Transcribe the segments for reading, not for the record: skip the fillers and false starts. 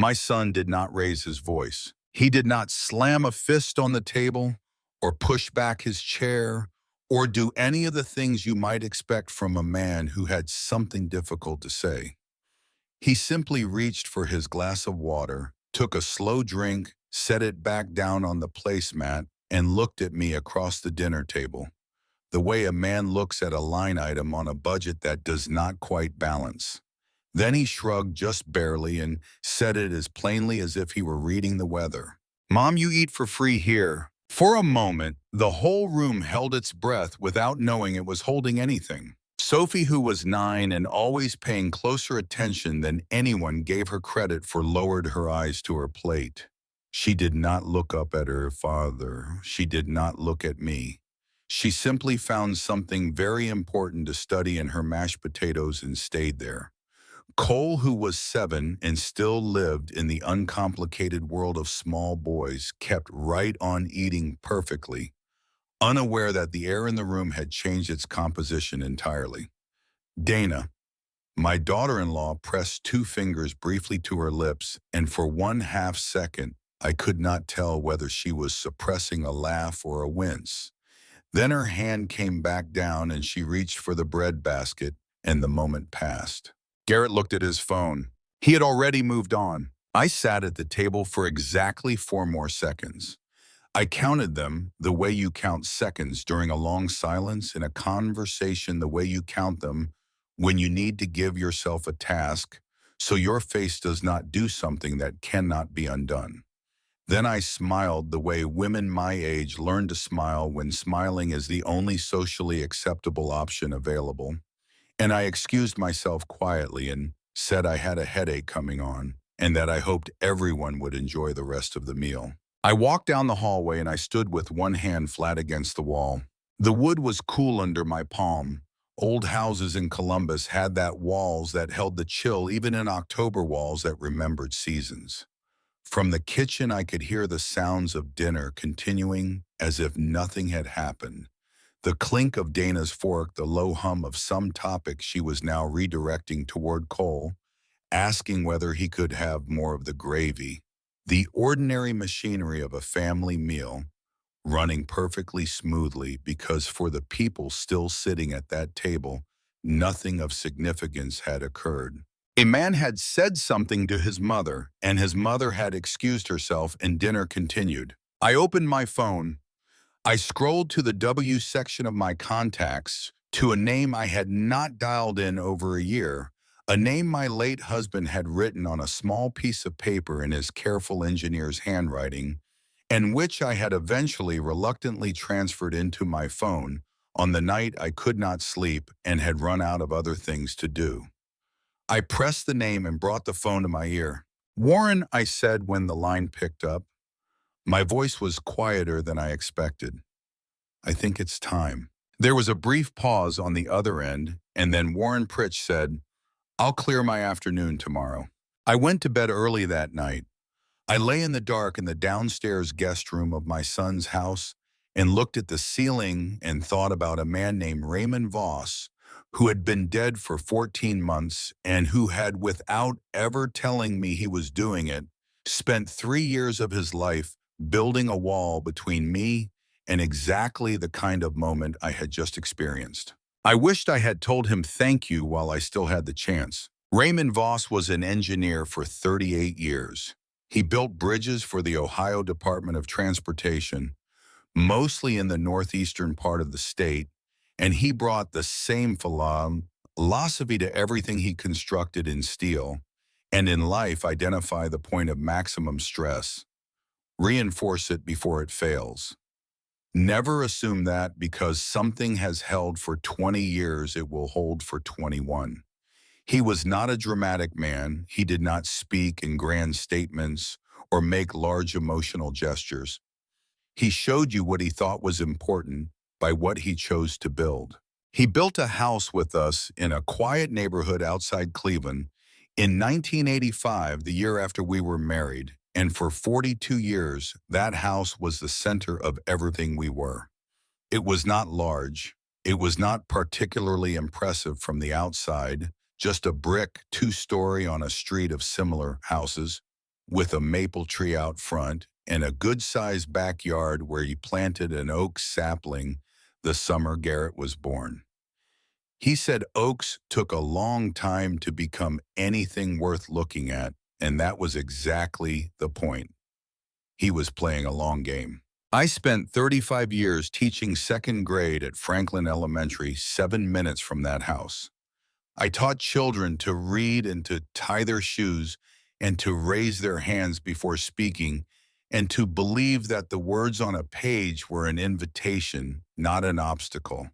My son did not raise his voice. He did not slam a fist on the table or push back his chair or do any of the things you might expect from a man who had something difficult to say. He simply reached for his glass of water, took a slow drink, set it back down on the placemat, and looked at me across the dinner table, the way a man looks at a line item on a budget that does not quite balance. Then he shrugged just barely and said it as plainly as if he were reading the weather. "Mom, you eat for free here." For a moment, the whole room held its breath without knowing it was holding anything. Sophie, who was 9 and always paying closer attention than anyone gave her credit for, lowered her eyes to her plate. She did not look up at her father. She did not look at me. She simply found something very important to study in her mashed potatoes and stayed there. Cole, who was 7 and still lived in the uncomplicated world of small boys, kept right on eating perfectly, unaware that the air in the room had changed its composition entirely. Dana, my daughter-in-law, pressed 2 fingers briefly to her lips, and for 1/2 second, I could not tell whether she was suppressing a laugh or a wince. Then her hand came back down and she reached for the bread basket, and the moment passed. Garrett looked at his phone. He had already moved on. I sat at the table for exactly 4 more seconds. I counted them the way you count seconds during a long silence in a conversation, the way you count them when you need to give yourself a task so your face does not do something that cannot be undone. Then I smiled the way women my age learn to smile when smiling is the only socially acceptable option available. And I excused myself quietly and said I had a headache coming on and that I hoped everyone would enjoy the rest of the meal. I walked down the hallway and I stood with one hand flat against the wall. The wood was cool under my palm. Old houses in Columbus had that walls that held the chill, even in October, walls that remembered seasons. From the kitchen, I could hear the sounds of dinner continuing as if nothing had happened. The clink of Dana's fork, the low hum of some topic she was now redirecting toward Cole, asking whether he could have more of the gravy. The ordinary machinery of a family meal running perfectly smoothly because for the people still sitting at that table, nothing of significance had occurred. A man had said something to his mother, and his mother had excused herself, and dinner continued. I opened my phone. I scrolled to the W section of my contacts to a name I had not dialed in over a year, a name my late husband had written on a small piece of paper in his careful engineer's handwriting, and which I had eventually reluctantly transferred into my phone on the night I could not sleep and had run out of other things to do. I pressed the name and brought the phone to my ear. "Warren," I said when the line picked up. My voice was quieter than I expected. "I think it's time." There was a brief pause on the other end, and then Warren Pritch said, "I'll clear my afternoon tomorrow." I went to bed early that night. I lay in the dark in the downstairs guest room of my son's house and looked at the ceiling and thought about a man named Raymond Voss, who had been dead for 14 months and who had, without ever telling me he was doing it, spent 3 years of his life building a wall between me and exactly the kind of moment I had just experienced. I wished I had told him thank you while I still had the chance. Raymond Voss was an engineer for 38 years. He built bridges for the Ohio Department of Transportation, mostly in the northeastern part of the state, and he brought the same philosophy to everything he constructed in steel, and in life identify the point of maximum stress, reinforce it before it fails. Never assume that because something has held for 20 years, it will hold for 21. He was not a dramatic man. He did not speak in grand statements or make large emotional gestures. He showed you what he thought was important by what he chose to build. He built a house with us in a quiet neighborhood outside Cleveland in 1985, the year after we were married, and for 42 years, that house was the center of everything we were. It was not large. It was not particularly impressive from the outside, just a brick 2-story on a street of similar houses. with a maple tree out front and a good-sized backyard where he planted an oak sapling the summer Garrett was born. He said oaks took a long time to become anything worth looking at, and that was exactly the point. He was playing a long game. I spent 35 years teaching second grade at Franklin Elementary, 7 minutes from that house. I taught children to read and to tie their shoes and to raise their hands before speaking and to believe that the words on a page were an invitation, not an obstacle.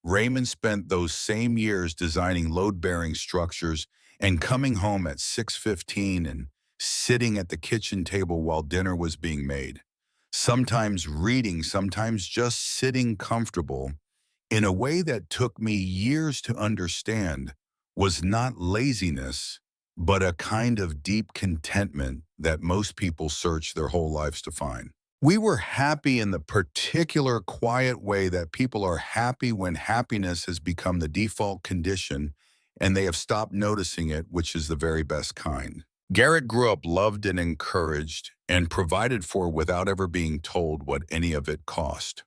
Raymond spent those same years designing load-bearing structures and coming home at 6:15 and sitting at the kitchen table while dinner was being made. Sometimes reading, sometimes just sitting comfortable in a way that took me years to understand was not laziness, but a kind of deep contentment that most people search their whole lives to find. We were happy in the particular quiet way that people are happy when happiness has become the default condition and they have stopped noticing it, which is the very best kind. Garrett grew up loved and encouraged and provided for without ever being told what any of it cost.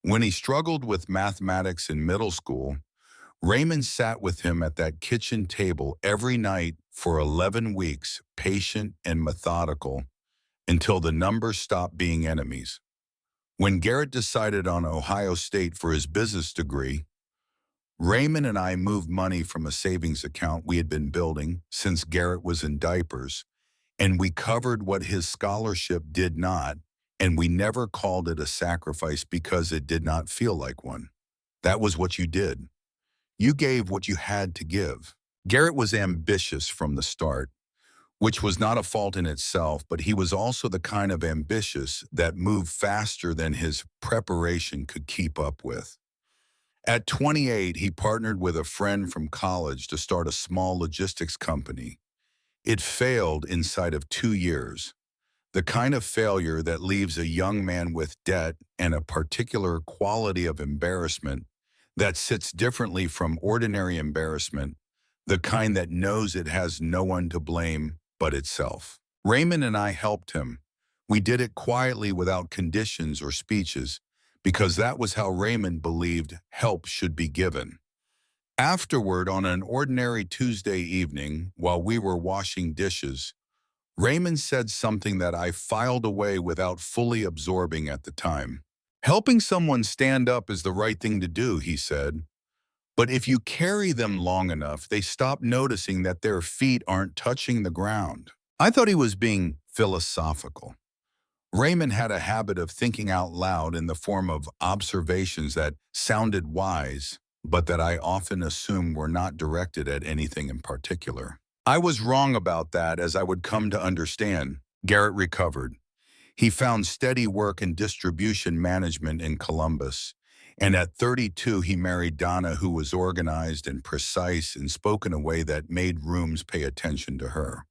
When he struggled with mathematics in middle school, Raymond sat with him at that kitchen table every night for 11 weeks, patient and methodical, until the numbers stopped being enemies. When Garrett decided on Ohio State for his business degree, Raymond and I moved money from a savings account we had been building since Garrett was in diapers, and we covered what his scholarship did not, and we never called it a sacrifice because it did not feel like one. That was what you did. You gave what you had to give. Garrett was ambitious from the start, which was not a fault in itself, but he was also the kind of ambitious that moved faster than his preparation could keep up with. At 28, he partnered with a friend from college to start a small logistics company. It failed inside of 2 years, the kind of failure that leaves a young man with debt and a particular quality of embarrassment that sits differently from ordinary embarrassment, the kind that knows it has no one to blame but itself. Raymond and I helped him. We did it quietly without conditions or speeches, because that was how Raymond believed help should be given. Afterward, on an ordinary Tuesday evening, while we were washing dishes, Raymond said something that I filed away without fully absorbing at the time. Helping someone stand up is the right thing to do, he said. But if you carry them long enough, they stop noticing that their feet aren't touching the ground. I thought he was being philosophical. Raymond had a habit of thinking out loud in the form of observations that sounded wise, but that I often assumed were not directed at anything in particular. I was wrong about that, as I would come to understand. Garrett recovered. He found steady work in distribution management in Columbus, and at 32 he married Donna, who was organized and precise and spoke in a way that made rooms pay attention to her.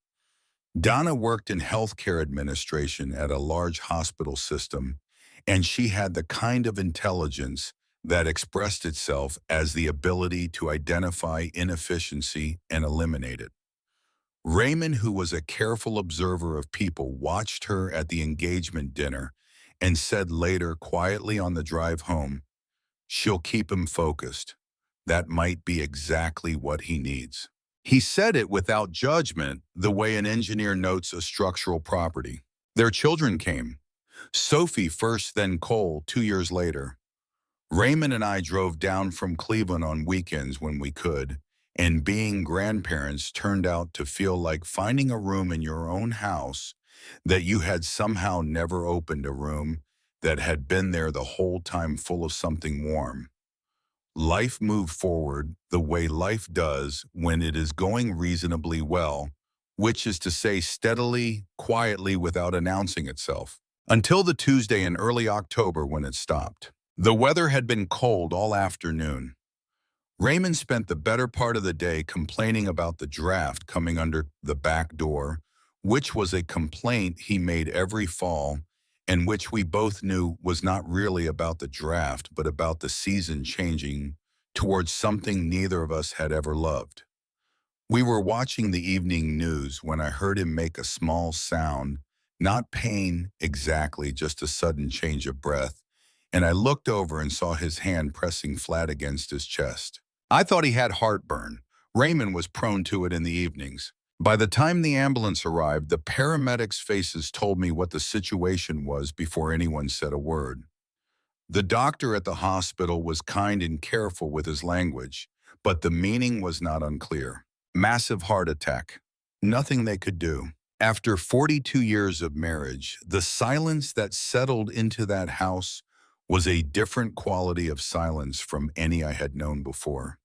Donna worked in healthcare administration at a large hospital system, and she had the kind of intelligence that expressed itself as the ability to identify inefficiency and eliminate it. Raymond, who was a careful observer of people, watched her at the engagement dinner and said later, quietly on the drive home, "She'll keep him focused. That might be exactly what he needs." He said it without judgment, the way an engineer notes a structural property. Their children came. Sophie first, then Cole 2 years later. Raymond and I drove down from Cleveland on weekends when we could, and being grandparents turned out to feel like finding a room in your own house that you had somehow never opened, a room that had been there the whole time, full of something warm. Life moved forward the way life does when it is going reasonably well, which is to say steadily, quietly, without announcing itself. Until the Tuesday in early October when it stopped. The weather had been cold all afternoon. Raymond spent the better part of the day complaining about the draft coming under the back door, which was a complaint he made every fall, and which we both knew was not really about the draft, but about the season changing towards something neither of us had ever loved. We were watching the evening news when I heard him make a small sound, not pain exactly, just a sudden change of breath, and I looked over and saw his hand pressing flat against his chest. I thought he had heartburn. Raymond was prone to it in the evenings. By the time the ambulance arrived, the paramedics' faces told me what the situation was before anyone said a word. The doctor at the hospital was kind and careful with his language, but the meaning was not unclear. Massive heart attack. Nothing they could do. After 42 years of marriage, the silence that settled into that house was a different quality of silence from any I had known before.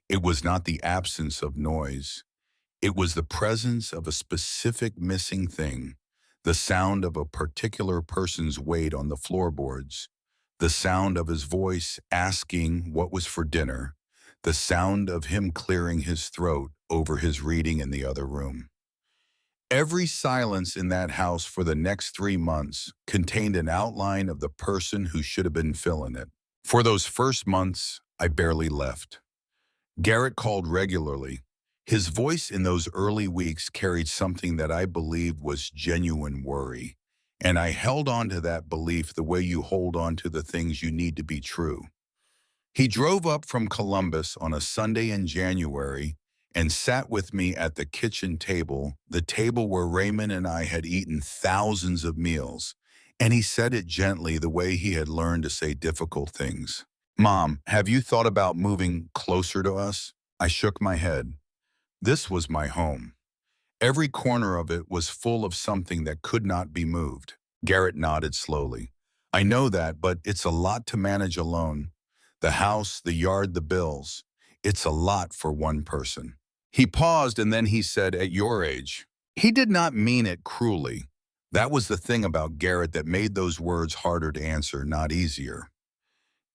It was not the absence of noise. It was the presence of a specific missing thing, the sound of a particular person's weight on the floorboards, the sound of his voice asking what was for dinner, the sound of him clearing his throat over his reading in the other room. Every silence in that house for the next 3 months contained an outline of the person who should have been filling it. For those first months, I barely left. Garrett called regularly. His voice in those early weeks carried something that I believed was genuine worry, and I held on to that belief the way you hold on to the things you need to be true. He drove up from Columbus on a Sunday in January and sat with me at the kitchen table, the table where Raymond and I had eaten thousands of meals, and he said it gently the way he had learned to say difficult things. "Mom, have you thought about moving closer to us?" I shook my head. This was my home. Every corner of it was full of something that could not be moved. Garrett nodded slowly. "I know that, but it's a lot to manage alone. The house, the yard, the bills. It's a lot for one person." He paused and then he said, "At your age." He did not mean it cruelly. That was the thing about Garrett that made those words harder to answer, not easier.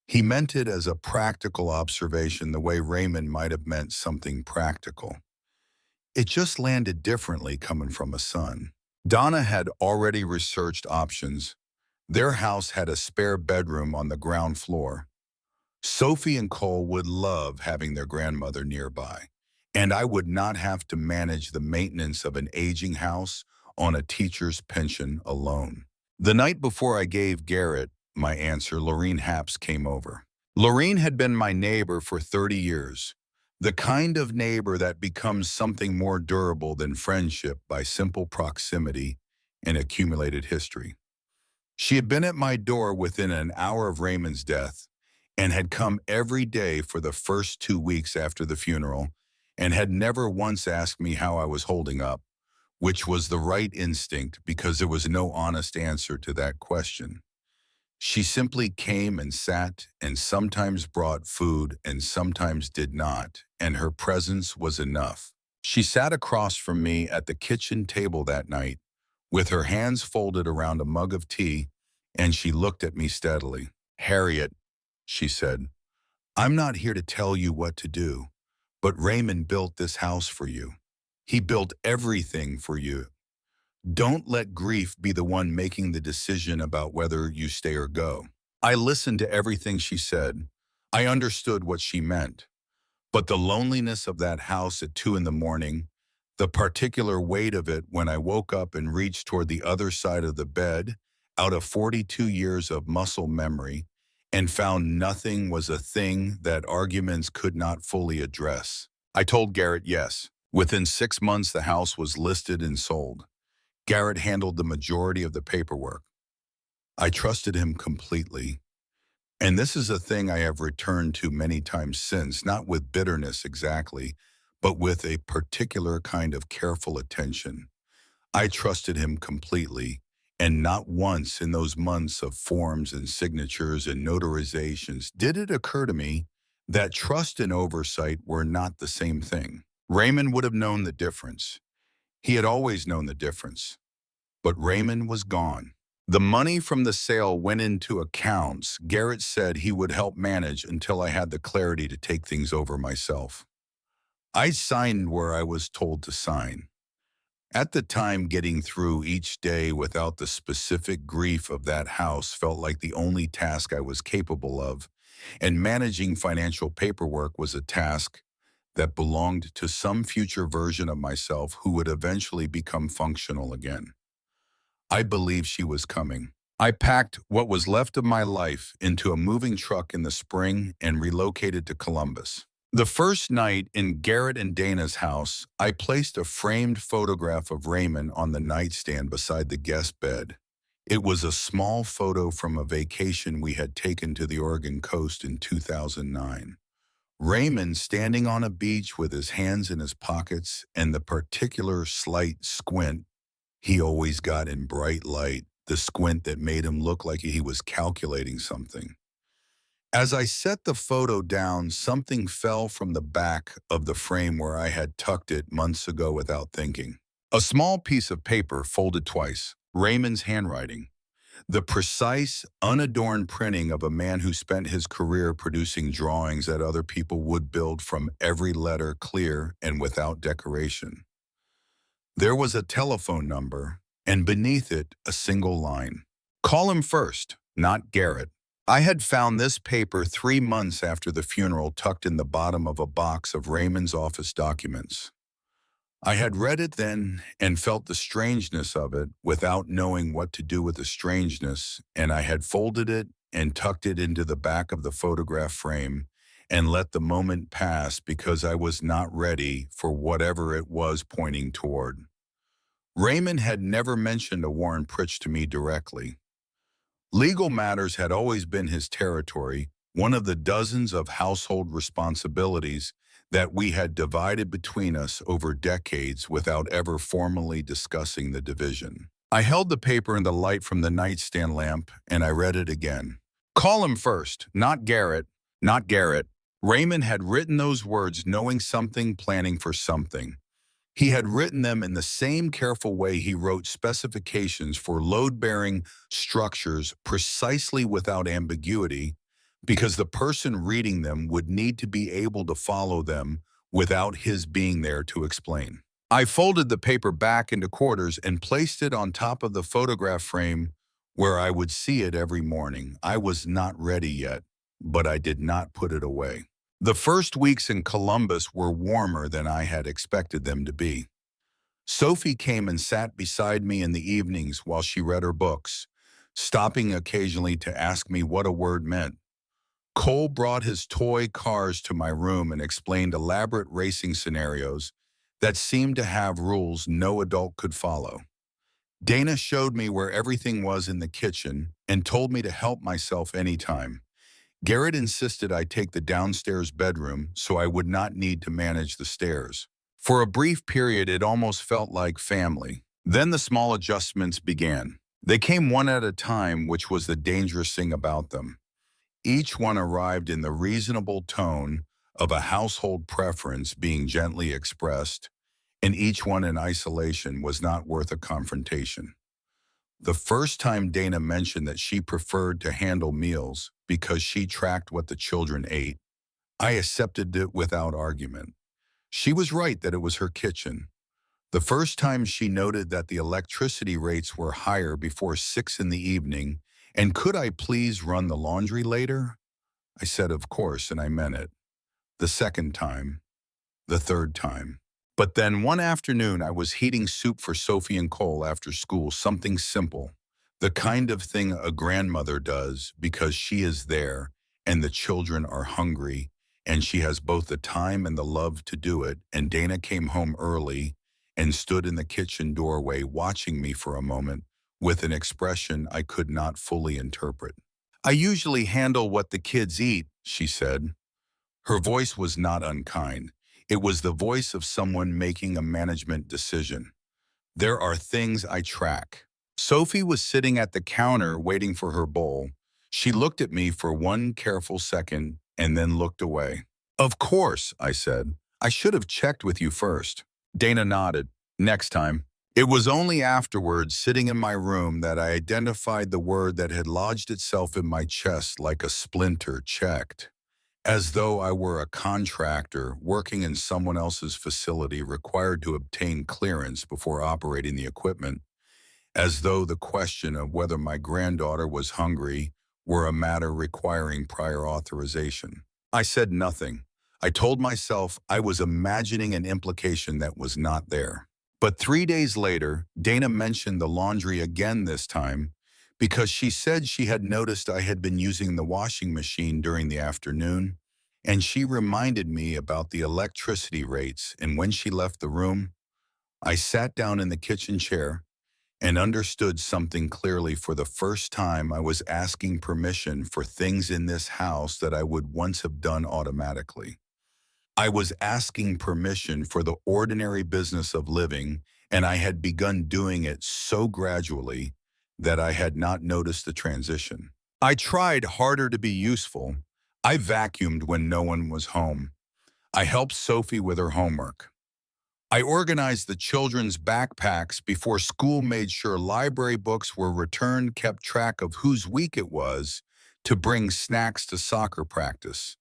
He meant it as a practical observation the way Raymond might have meant something practical. It just landed differently coming from a son. Donna had already researched options. Their house had a spare bedroom on the ground floor. Sophie and Cole would love having their grandmother nearby, and I would not have to manage the maintenance of an aging house on a teacher's pension alone. The night before I gave Garrett my answer, Lorene Haps came over. Lorene had been my neighbor for 30 years, the kind of neighbor that becomes something more durable than friendship by simple proximity and accumulated history. She had been at my door within an hour of Raymond's death and had come every day for the first 2 weeks after the funeral and had never once asked me how I was holding up, which was the right instinct because there was no honest answer to that question. She simply came and sat and sometimes brought food and sometimes did not, and her presence was enough. She sat across from me at the kitchen table that night with her hands folded around a mug of tea, and she looked at me steadily. "Harriet," she said, "I'm not here to tell you what to do, but Raymond built this house for you. He built everything for you. Don't let grief be the one making the decision about whether you stay or go." I listened to everything she said. I understood what she meant. But the loneliness of that house at 2 in the morning, the particular weight of it when I woke up and reached toward the other side of the bed, out of 42 years of muscle memory, and found nothing was a thing that arguments could not fully address. I told Garrett yes. Within 6 months, the house was listed and sold. Garrett handled the majority of the paperwork. I trusted him completely. And this is a thing I have returned to many times since, not with bitterness exactly, but with a particular kind of careful attention. I trusted him completely, and not once in those months of forms and signatures and notarizations did it occur to me that trust and oversight were not the same thing. Raymond would have known the difference. He had always known the difference. But Raymond was gone. The money from the sale went into accounts Garrett said he would help manage until I had the clarity to take things over myself. I signed where I was told to sign. At the time, getting through each day without the specific grief of that house felt like the only task I was capable of, and managing financial paperwork was a task that belonged to some future version of myself who would eventually become functional again. I believed she was coming. I packed what was left of my life into a moving truck in the spring and relocated to Columbus. The first night in Garrett and Dana's house, I placed a framed photograph of Raymond on the nightstand beside the guest bed. It was a small photo from a vacation we had taken to the Oregon coast in 2009. Raymond standing on a beach with his hands in his pockets and the particular slight squint he always got in bright light, the squint that made him look like he was calculating something. As I set the photo down, something fell from the back of the frame where I had tucked it months ago without thinking. A small piece of paper folded twice, Raymond's handwriting. The precise, unadorned printing of a man who spent his career producing drawings that other people would build from every letter clear and without decoration. There was a telephone number, and beneath it, a single line. Call him first, not Garrett. I had found this paper 3 months after the funeral tucked in the bottom of a box of Raymond's office documents. I had read it then and felt the strangeness of it without knowing what to do with the strangeness, and I had folded it and tucked it into the back of the photograph frame and let the moment pass because I was not ready for whatever it was pointing toward. Raymond had never mentioned a Warren Pritch to me directly. Legal matters had always been his territory, one of the dozens of household responsibilities that we had divided between us over decades without ever formally discussing the division. I held the paper in the light from the nightstand lamp, and I read it again. Call him first, not Garrett, not Garrett. Raymond had written those words knowing something, planning for something. He had written them in the same careful way he wrote specifications for load-bearing structures precisely without ambiguity, because the person reading them would need to be able to follow them without his being there to explain. I folded the paper back into quarters and placed it on top of the photograph frame where I would see it every morning. I was not ready yet, but I did not put it away. The first weeks in Columbus were warmer than I had expected them to be. Sophie came and sat beside me in the evenings while she read her books, stopping occasionally to ask me what a word meant. Cole brought his toy cars to my room and explained elaborate racing scenarios that seemed to have rules no adult could follow. Dana showed me where everything was in the kitchen and told me to help myself anytime. Garrett insisted I take the downstairs bedroom so I would not need to manage the stairs. For a brief period, it almost felt like family. Then the small adjustments began. They came one at a time, which was the dangerous thing about them. Each one arrived in the reasonable tone of a household preference being gently expressed, and each one in isolation was not worth a confrontation. The first time Dana mentioned that she preferred to handle meals because she tracked what the children ate, I accepted it without argument. She was right that it was her kitchen. The first time she noted that the electricity rates were higher before 6 in the evening, and could I please run the laundry later? I said of course, and I meant it. The second time, the third time. But then one afternoon I was heating soup for Sophie and Cole after school, something simple, the kind of thing a grandmother does because she is there and the children are hungry and she has both the time and the love to do it, and Dana came home early and stood in the kitchen doorway watching me for a moment with an expression I could not fully interpret. I usually handle what the kids eat, she said. Her voice was not unkind. It was the voice of someone making a management decision. There are things I track. Sophie was sitting at the counter waiting for her bowl. She looked at me for one careful second and then looked away. Of course, I said. I should have checked with you first. Dana nodded. Next time. It was only afterwards, sitting in my room, that I identified the word that had lodged itself in my chest like a splinter: checked. As though I were a contractor working in someone else's facility required to obtain clearance before operating the equipment, as though the question of whether my granddaughter was hungry were a matter requiring prior authorization. I said nothing. I told myself I was imagining an implication that was not there. But 3 days later, Dana mentioned the laundry again this time because she said she had noticed I had been using the washing machine during the afternoon, and she reminded me about the electricity rates, and when she left the room, I sat down in the kitchen chair and understood something clearly. For the first time, I was asking permission for things in this house that I would once have done automatically. I was asking permission for the ordinary business of living, and I had begun doing it so gradually that I had not noticed the transition. I tried harder to be useful. I vacuumed when no one was home. I helped Sophie with her homework. I organized the children's backpacks before school, made sure library books were returned, kept track of whose week it was to bring snacks to soccer practice.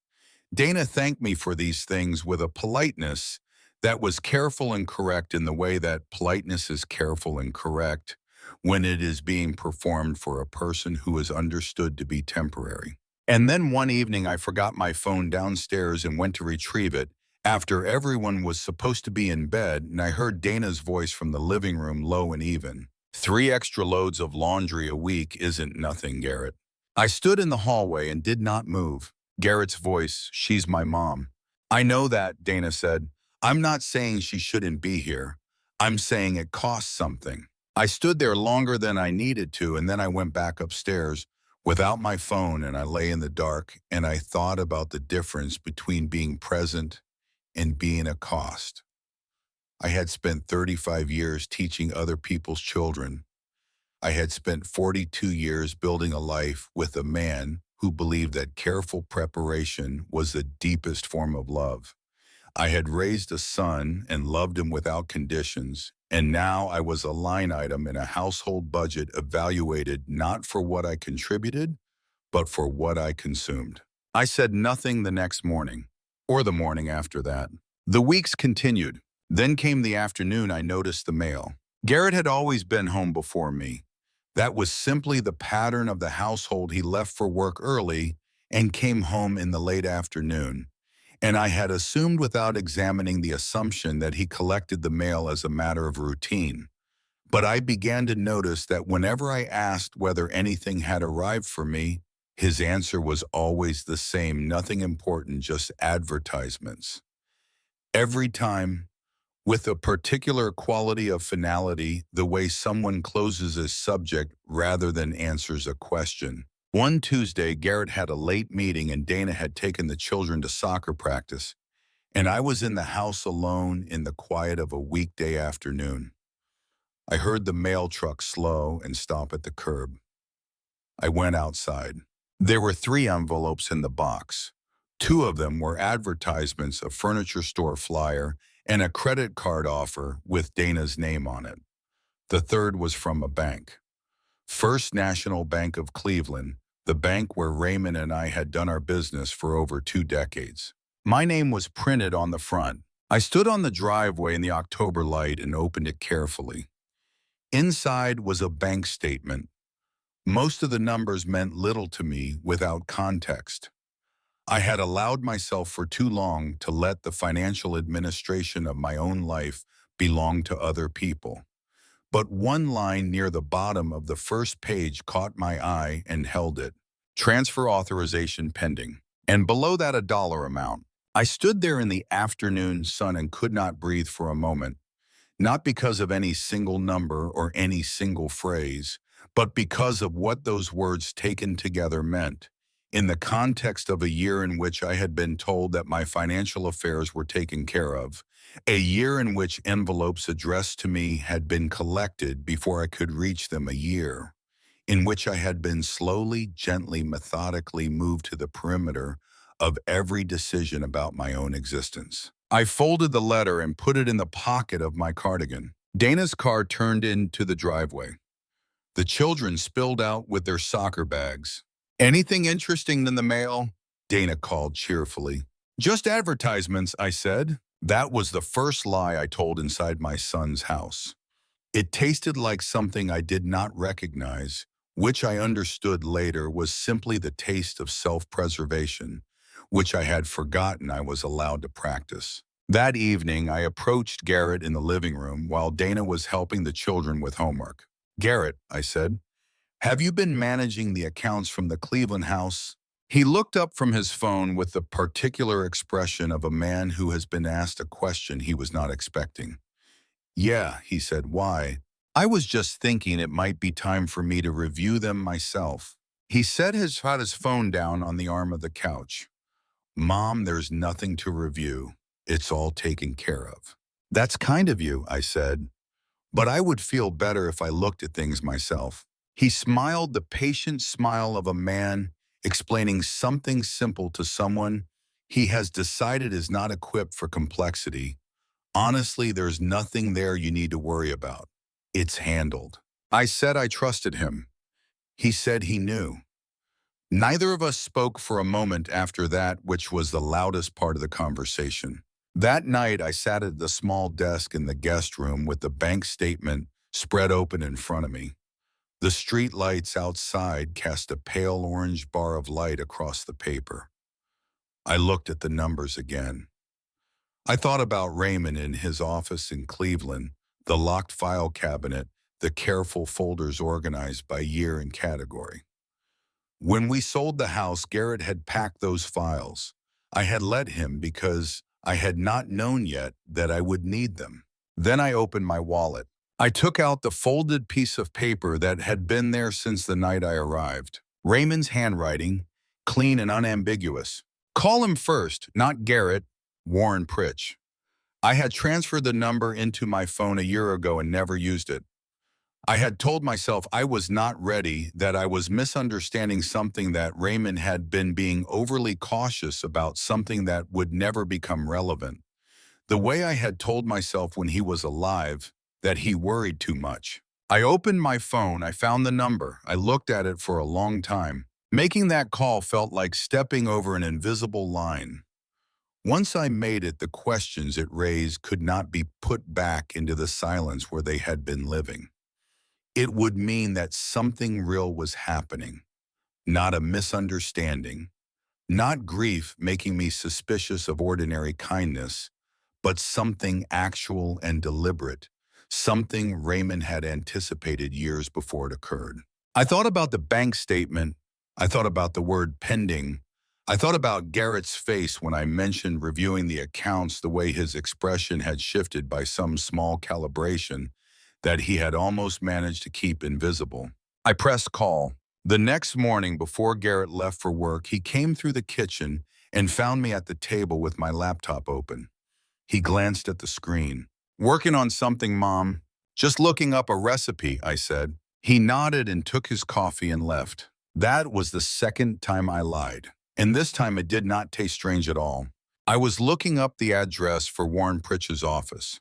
Dana thanked me for these things with a politeness that was careful and correct, in the way that politeness is careful and correct when it is being performed for a person who is understood to be temporary. And then one evening I forgot my phone downstairs and went to retrieve it after everyone was supposed to be in bed, and I heard Dana's voice from the living room, low and even. 3 extra loads of laundry a week isn't nothing, Garrett. I stood in the hallway and did not move. Garrett's voice, she's my mom. I know that, Dana said. I'm not saying she shouldn't be here. I'm saying it costs something. I stood there longer than I needed to, and then I went back upstairs without my phone, and I lay in the dark, and I thought about the difference between being present and being a cost. I had spent 35 years teaching other people's children. I had spent 42 years building a life with a man who believed that careful preparation was the deepest form of love. I had raised a son and loved him without conditions, and now I was a line item in a household budget, evaluated not for what I contributed, but for what I consumed. I said nothing the next morning, or the morning after that. The weeks continued. Then came the afternoon. I noticed the mail. Garrett had always been home before me. That was simply the pattern of the household. He left for work early and came home in the late afternoon, and I had assumed without examining the assumption that he collected the mail as a matter of routine. But I began to notice that whenever I asked whether anything had arrived for me, his answer was always the same: nothing important, just advertisements. Every time, with a particular quality of finality, the way someone closes a subject rather than answers a question. One Tuesday, Garrett had a late meeting and Dana had taken the children to soccer practice, and I was in the house alone in the quiet of a weekday afternoon. I heard the mail truck slow and stop at the curb. I went outside. There were 3 envelopes in the box. 2 of them were advertisements, a furniture store flyer, and a credit card offer with Dana's name on it. The third was from a bank. First National Bank of Cleveland, the bank where Raymond and I had done our business for over 2 decades. My name was printed on the front. I stood on the driveway in the October light and opened it carefully. Inside was a bank statement. Most of the numbers meant little to me without context. I had allowed myself for too long to let the financial administration of my own life belong to other people. But one line near the bottom of the first page caught my eye and held it. Transfer authorization pending. And below that, a dollar amount. I stood there in the afternoon sun and could not breathe for a moment, not because of any single number or any single phrase, but because of what those words taken together meant. In the context of a year in which I had been told that my financial affairs were taken care of, a year in which envelopes addressed to me had been collected before I could reach them, a year in which I had been slowly, gently, methodically moved to the perimeter of every decision about my own existence. I folded the letter and put it in the pocket of my cardigan. Dana's car turned into the driveway. The children spilled out with their soccer bags. "Anything interesting in the mail?" Dana called cheerfully. "Just advertisements," I said. That was the first lie I told inside my son's house. It tasted like something I did not recognize, which I understood later was simply the taste of self-preservation, which I had forgotten I was allowed to practice. That evening, I approached Garrett in the living room while Dana was helping the children with homework. "Garrett," I said, "have you been managing the accounts from the Cleveland house?" He looked up from his phone with the particular expression of a man who has been asked a question he was not expecting. "Yeah," he said. "Why?" "I was just thinking it might be time for me to review them myself." He had his phone down on the arm of the couch. "Mom, there's nothing to review. It's all taken care of." "That's kind of you," I said, "but I would feel better if I looked at things myself." He smiled the patient smile of a man explaining something simple to someone he has decided is not equipped for complexity. "Honestly, there's nothing there you need to worry about. It's handled." I said I trusted him. He said he knew. Neither of us spoke for a moment after that, which was the loudest part of the conversation. That night, I sat at the small desk in the guest room with the bank statement spread open in front of me. The street lights outside cast a pale orange bar of light across the paper. I looked at the numbers again. I thought about Raymond in his office in Cleveland, the locked file cabinet, the careful folders organized by year and category. When we sold the house, Garrett had packed those files. I had let him because I had not known yet that I would need them. Then I opened my wallet. I took out the folded piece of paper that had been there since the night I arrived. Raymond's handwriting, clean and unambiguous. "Call him first, not Garrett, Warren Pritch." I had transferred the number into my phone a year ago and never used it. I had told myself I was not ready, that I was misunderstanding something, that Raymond had been being overly cautious about something that would never become relevant. The way I had told myself when he was alive, that he worried too much. I opened my phone, I found the number, I looked at it for a long time. Making that call felt like stepping over an invisible line. Once I made it, the questions it raised could not be put back into the silence where they had been living. It would mean that something real was happening, not a misunderstanding, not grief making me suspicious of ordinary kindness, but something actual and deliberate, something Raymond had anticipated years before it occurred. I thought about the bank statement. I thought about the word pending. I thought about Garrett's face when I mentioned reviewing the accounts, the way his expression had shifted by some small calibration that he had almost managed to keep invisible. I pressed call. The next morning, before Garrett left for work, he came through the kitchen and found me at the table with my laptop open. He glanced at the screen. "Working on something, Mom." "Just looking up a recipe," I said. He nodded and took his coffee and left. That was the second time I lied, and this time it did not taste strange at all. I was looking up the address for Warren Pritch's office.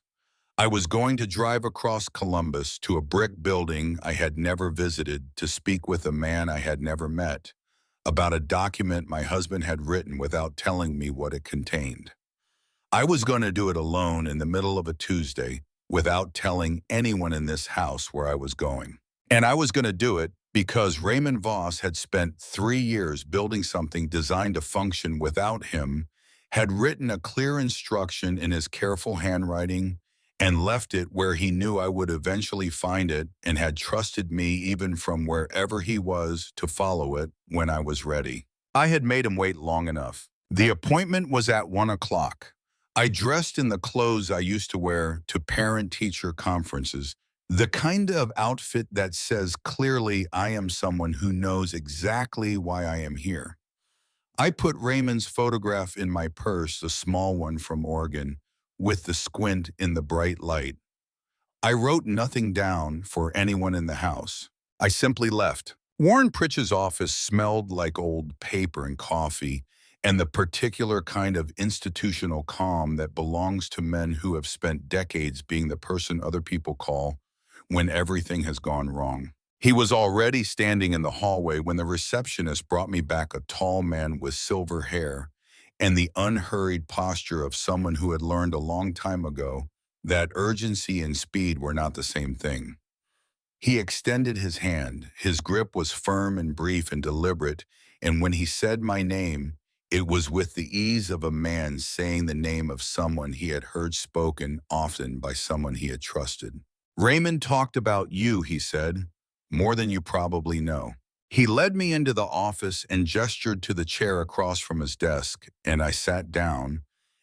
I was going to drive across Columbus to a brick building I had never visited to speak with a man I had never met about a document my husband had written without telling me what it contained. I was going to do it alone in the middle of a Tuesday without telling anyone in this house where I was going. And I was going to do it because Raymond Voss had spent 3 years building something designed to function without him, had written a clear instruction in his careful handwriting, and left it where he knew I would eventually find it, and had trusted me even from wherever he was to follow it when I was ready. I had made him wait long enough. The appointment was at 1 o'clock. I dressed in the clothes I used to wear to parent-teacher conferences, the kind of outfit that says clearly I am someone who knows exactly why I am here. I put Raymond's photograph in my purse, the small one from Oregon, with the squint in the bright light. I wrote nothing down for anyone in the house. I simply left. Warren Pritch's office smelled like old paper and coffee, and the particular kind of institutional calm that belongs to men who have spent decades being the person other people call when everything has gone wrong. He was already standing in the hallway when the receptionist brought me back a tall man with silver hair and the unhurried posture of someone who had learned a long time ago that urgency and speed were not the same thing. He extended his hand. His grip was firm and brief and deliberate, and when he said my name, It was with the ease of a man saying the name of someone he had heard spoken often by someone he had trusted. Raymond talked about you, he said, more than you probably know. He led me into the office and gestured to the chair across from his desk, and I sat down,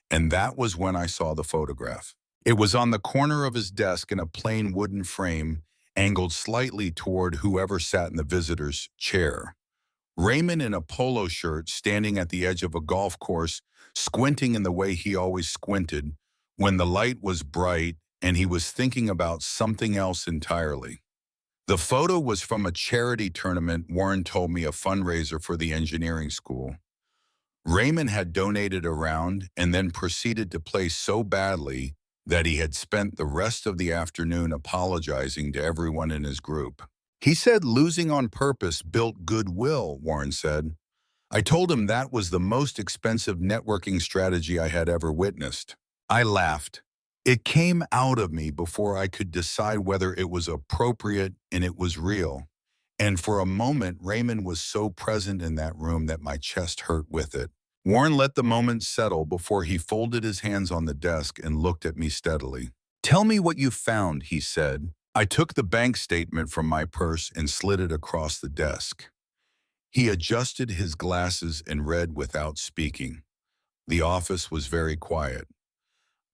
and that was when I saw the photograph. It was on the corner of his desk in a plain wooden frame, angled slightly toward whoever sat in the visitor's chair. Raymond in a polo shirt standing at the edge of a golf course, squinting in the way he always squinted when the light was bright and he was thinking about something else entirely. The photo was from a charity tournament Warren told me, a fundraiser for the engineering school. Raymond had donated a round and then proceeded to play so badly that he had spent the rest of the afternoon apologizing to everyone in his group. He said losing on purpose built goodwill, Warren said. I told him that was the most expensive networking strategy I had ever witnessed. I laughed. It came out of me before I could decide whether it was appropriate, and it was real. And for a moment, Raymond was so present in that room that my chest hurt with it. Warren let the moment settle before he folded his hands on the desk and looked at me steadily. Tell me what you found, he said. I took the bank statement from my purse and slid it across the desk. He adjusted his glasses and read without speaking. The office was very quiet.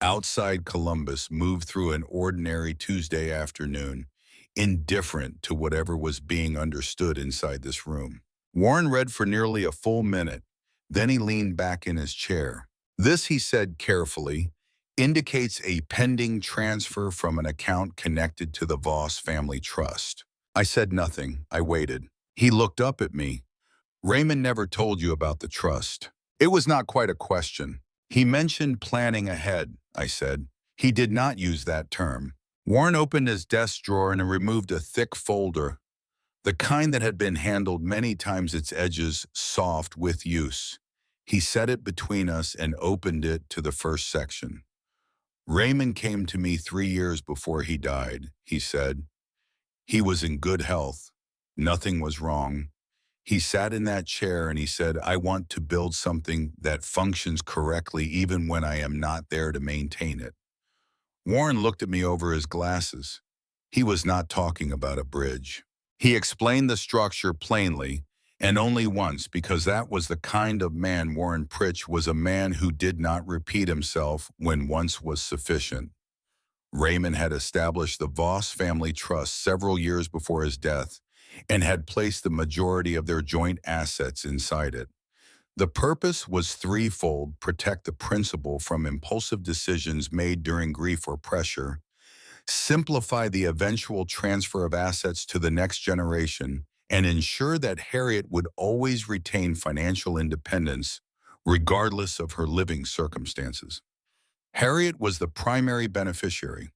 Outside Columbus moved through an ordinary Tuesday afternoon, indifferent to whatever was being understood inside this room. Warren read for nearly a full minute. Then he leaned back in his chair. This, he said carefully, indicates a pending transfer from an account connected to the Voss family trust. I said nothing. I waited. He looked up at me. Raymond never told you about the trust. It was not quite a question. He mentioned planning ahead, I said. He did not use that term. Warren opened his desk drawer and removed a thick folder, the kind that had been handled many times, its edges soft with use. He set it between us and opened it to the first section. Raymond came to me 3 years before he died, he said. He was in good health. Nothing was wrong. He sat in that chair and he said, I want to build something that functions correctly even when I am not there to maintain it. Warren looked at me over his glasses. He was not talking about a bridge. He explained the structure plainly, and only once, because that was the kind of man Warren Pritch was, a man who did not repeat himself when once was sufficient. Raymond had established the Voss family trust several years before his death and had placed the majority of their joint assets inside it. The purpose was threefold: protect the principal from impulsive decisions made during grief or pressure, simplify the eventual transfer of assets to the next generation, and ensure that Harriet would always retain financial independence, regardless of her living circumstances. Harriet was the primary beneficiary.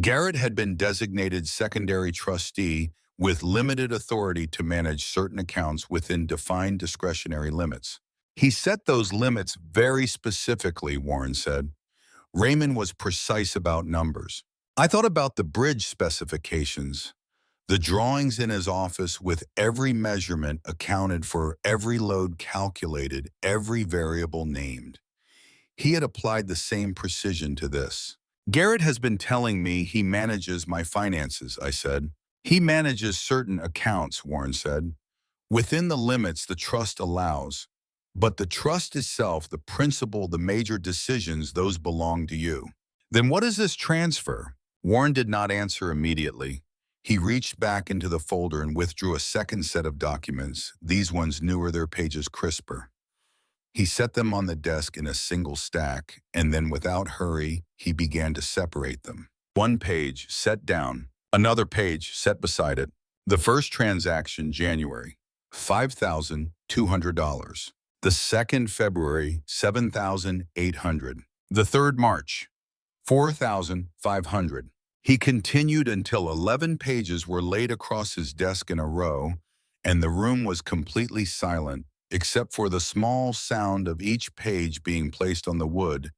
Garrett had been designated secondary trustee with limited authority to manage certain accounts within defined discretionary limits. He set those limits very specifically, Warren said. Raymond was precise about numbers. I thought about the bridge specifications, the drawings in his office with every measurement accounted for, every load calculated, every variable named. He had applied the same precision to this. Garrett has been telling me he manages my finances, I said. He manages certain accounts, Warren said, within the limits the trust allows. But the trust itself, the principle, the major decisions, those belong to you. Then what is this transfer? Warren did not answer immediately. He reached back into the folder and withdrew a second set of documents, these ones newer, their pages crisper. He set them on the desk in a single stack, and then without hurry, he began to separate them. One page set down, another page set beside it. The first transaction, January, $5,200. The second, February, $7,800. The third, March, $4,500. He continued until 11 pages were laid across his desk in a row, and the room was completely silent, except for the small sound of each page being placed on the wood,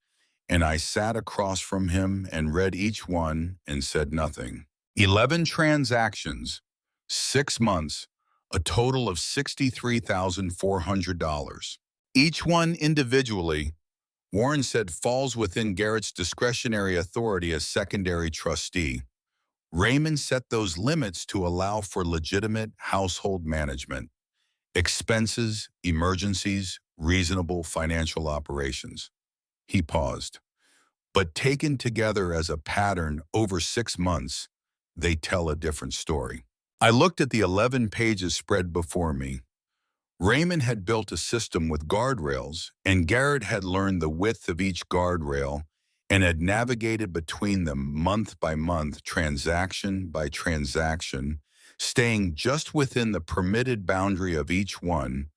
and I sat across from him and read each one and said nothing. 11 transactions, 6 months, a total of $63,400. Each one individually, Warren said, falls within Garrett's discretionary authority as secondary trustee. Raymond set those limits to allow for legitimate household management, expenses, emergencies, reasonable financial operations. He paused. But taken together as a pattern over 6 months, they tell a different story. I looked at the 11 pages spread before me. Raymond had built a system with guardrails, and Garrett had learned the width of each guardrail and had navigated between them month by month, transaction by transaction, staying just within the permitted boundary of each one,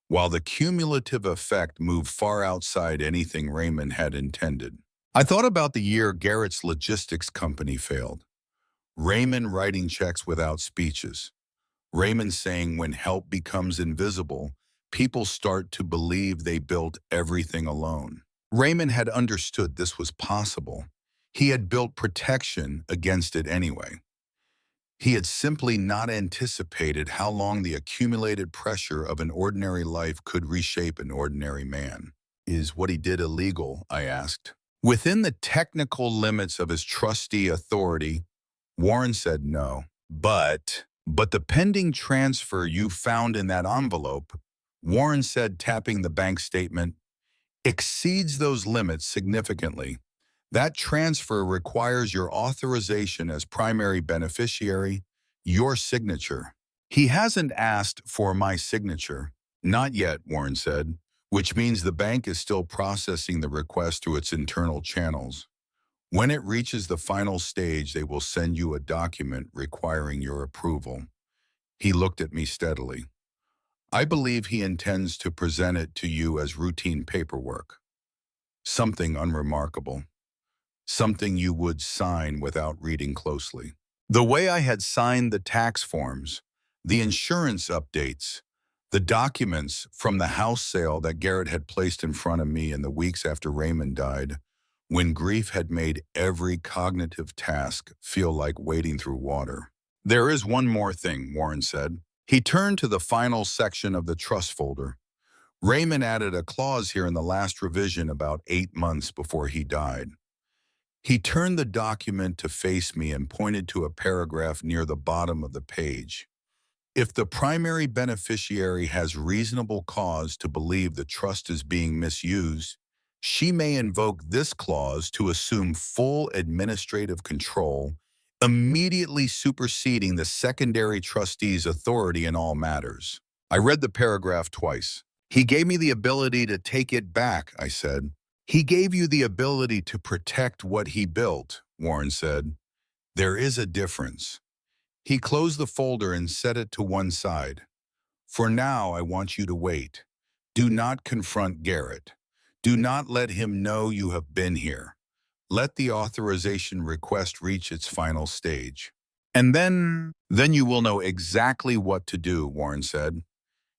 while the cumulative effect moved far outside anything Raymond had intended. I thought about the year Garrett's logistics company failed. Raymond writing checks without speeches. Raymond saying when help becomes invisible, people start to believe they built everything alone. Raymond had understood this was possible. He had built protection against it anyway. He had simply not anticipated how long the accumulated pressure of an ordinary life could reshape an ordinary man. Is what he did illegal? I asked. Within the technical limits of his trustee authority, Warren said no. But the pending transfer you found in that envelope, Warren said, tapping the bank statement, exceeds those limits significantly. That transfer requires your authorization as primary beneficiary, your signature. He hasn't asked for my signature. Not yet, Warren said, which means the bank is still processing the request through its internal channels. When it reaches the final stage, they will send you a document requiring your approval. He looked at me steadily. I believe he intends to present it to you as routine paperwork. Something unremarkable. Something you would sign without reading closely. The way I had signed the tax forms, the insurance updates, the documents from the house sale that Garrett had placed in front of me in the weeks after Raymond died, when grief had made every cognitive task feel like wading through water. There is one more thing, Warren said. He turned to the final section of the trust folder. Raymond added a clause here in the last revision about 8 months before he died. He turned the document to face me and pointed to a paragraph near the bottom of the page. If the primary beneficiary has reasonable cause to believe the trust is being misused, she may invoke this clause to assume full administrative control, immediately superseding the secondary trustee's authority in all matters. I read the paragraph twice. He gave me the ability to take it back, I said. He gave you the ability to protect what he built, Warren said. There is a difference. He closed the folder and set it to one side. For now, I want you to wait. Do not confront Garrett. Do not let him know you have been here. Let the authorization request reach its final stage. And then you will know exactly what to do, Warren said.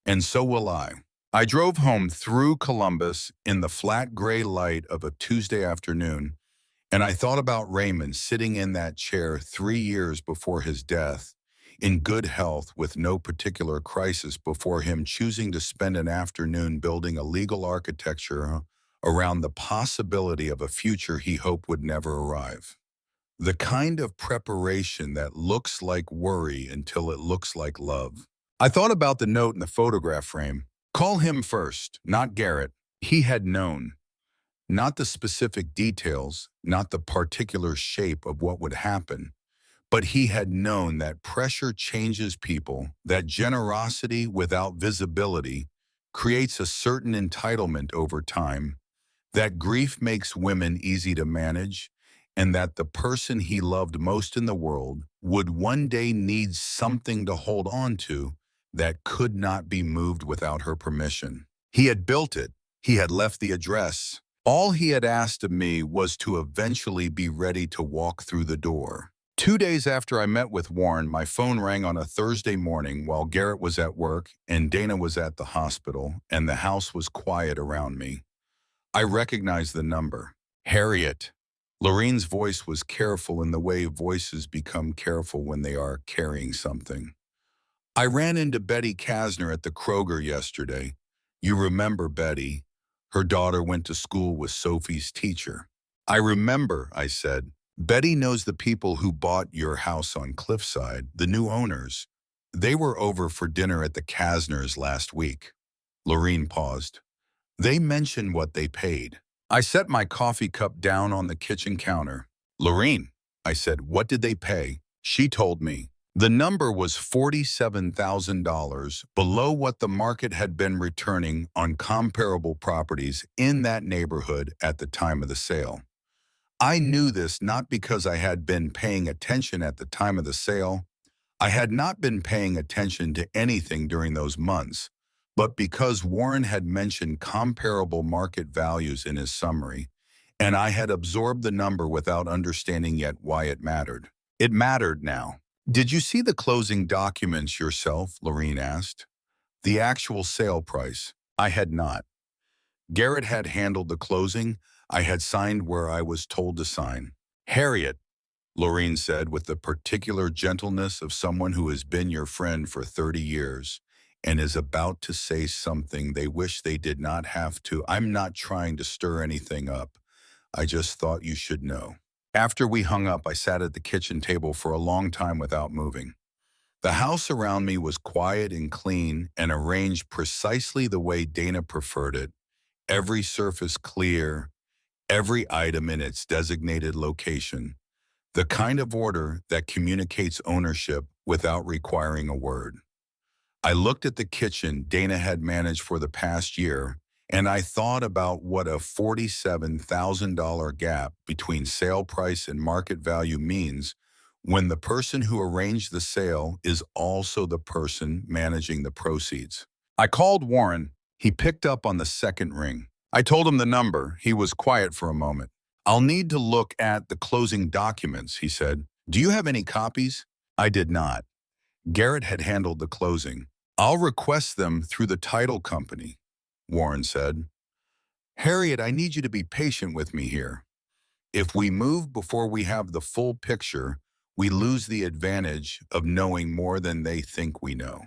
And so will I. I drove home through Columbus in the flat gray light of a Tuesday afternoon, and I thought about Raymond sitting in that chair 3 years before his death, in good health with no particular crisis before him, choosing to spend an afternoon building a legal architecture around the possibility of a future he hoped would never arrive. The kind of preparation that looks like worry until it looks like love. I thought about the note in the photograph frame. Call him first, not Garrett. He had known. Not the specific details, not the particular shape of what would happen, but he had known that pressure changes people, that generosity without visibility creates a certain entitlement over time, that grief makes women easy to manage, and that the person he loved most in the world would one day need something to hold on to that could not be moved without her permission. He had built it. He had left the address. All he had asked of me was to eventually be ready to walk through the door. 2 days after I met with Warren, my phone rang on a Thursday morning while Garrett was at work and Dana was at the hospital, and the house was quiet around me. I recognized the number. Harriet. Lorene's voice was careful in the way voices become careful when they are carrying something. I ran into Betty Kasner at the Kroger yesterday. You remember Betty. Her daughter went to school with Sophie's teacher. I remember, I said. Betty knows the people who bought your house on Cliffside, the new owners. They were over for dinner at the Kasners last week. Lorene paused. They mentioned what they paid. I set my coffee cup down on the kitchen counter. Lorene, I said, what did they pay? She told me. The number was $47,000, below what the market had been returning on comparable properties in that neighborhood at the time of the sale. I knew this not because I had been paying attention at the time of the sale. I had not been paying attention to anything during those months, but because Warren had mentioned comparable market values in his summary, and I had absorbed the number without understanding yet why it mattered. It mattered now. Did you see the closing documents yourself? Lorene asked. The actual sale price. I had not. Garrett had handled the closing. I had signed where I was told to sign. Harriet, Lorene said with the particular gentleness of someone who has been your friend for 30 years and is about to say something they wish they did not have to. I'm not trying to stir anything up. I just thought you should know. After we hung up, I sat at the kitchen table for a long time without moving. The house around me was quiet and clean and arranged precisely the way Dana preferred it, every surface clear, every item in its designated location, the kind of order that communicates ownership without requiring a word. I looked at the kitchen Dana had managed for the past year, and I thought about what a $47,000 gap between sale price and market value means when the person who arranged the sale is also the person managing the proceeds. I called Warren. He picked up on the second ring. I told him the number. He was quiet for a moment. I'll need to look at the closing documents, he said. Do you have any copies? I did not. Garrett had handled the closing. I'll request them through the title company, Warren said. Harriet, I need you to be patient with me here. If we move before we have the full picture, we lose the advantage of knowing more than they think we know.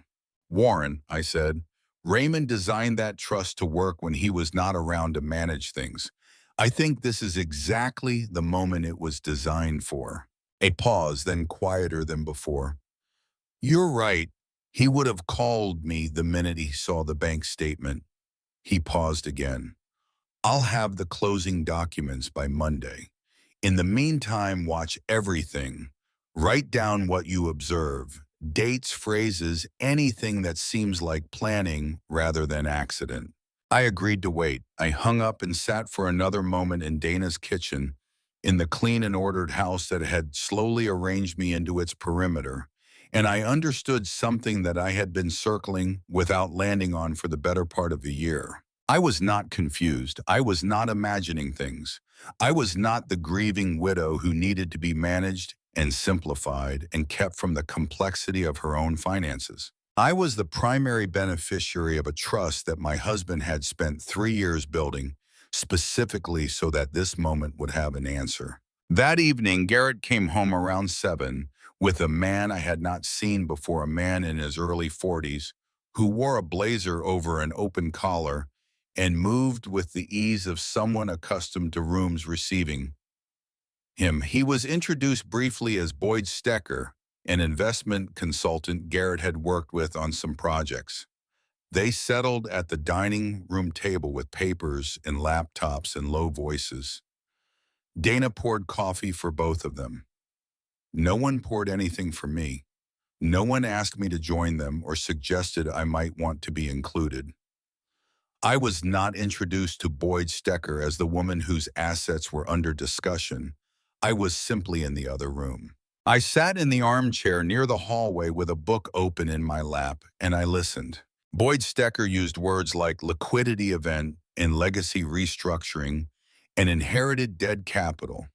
Warren, I said, Raymond designed that trust to work when he was not around to manage things. I think this is exactly the moment it was designed for. A pause, then quieter than before. You're right. He would have called me the minute he saw the bank statement. He paused again. I'll have the closing documents by Monday. In the meantime, watch everything. Write down what you observe. Dates, phrases, anything that seems like planning rather than accident. I agreed to wait. I hung up and sat for another moment in Dana's kitchen, in the clean and ordered house that had slowly arranged me into its perimeter, and I understood something that I had been circling without landing on for the better part of a year. I was not confused. I was not imagining things. I was not the grieving widow who needed to be managed and simplified and kept from the complexity of her own finances. I was the primary beneficiary of a trust that my husband had spent 3 years building, specifically so that this moment would have an answer. That evening, Garrett came home around 7 with a man I had not seen before, a man in his early 40s who wore a blazer over an open collar and moved with the ease of someone accustomed to rooms receiving him. He was introduced briefly as Boyd Stecker, an investment consultant Garrett had worked with on some projects. They settled at the dining room table with papers and laptops and low voices. Dana poured coffee for both of them. No one poured anything for me. No one asked me to join them or suggested I might want to be included. I was not introduced to Boyd Stecker as the woman whose assets were under discussion. I was simply in the other room. I sat in the armchair near the hallway with a book open in my lap, and I listened. Boyd Stecker used words like liquidity event and legacy restructuring and inherited dead capital,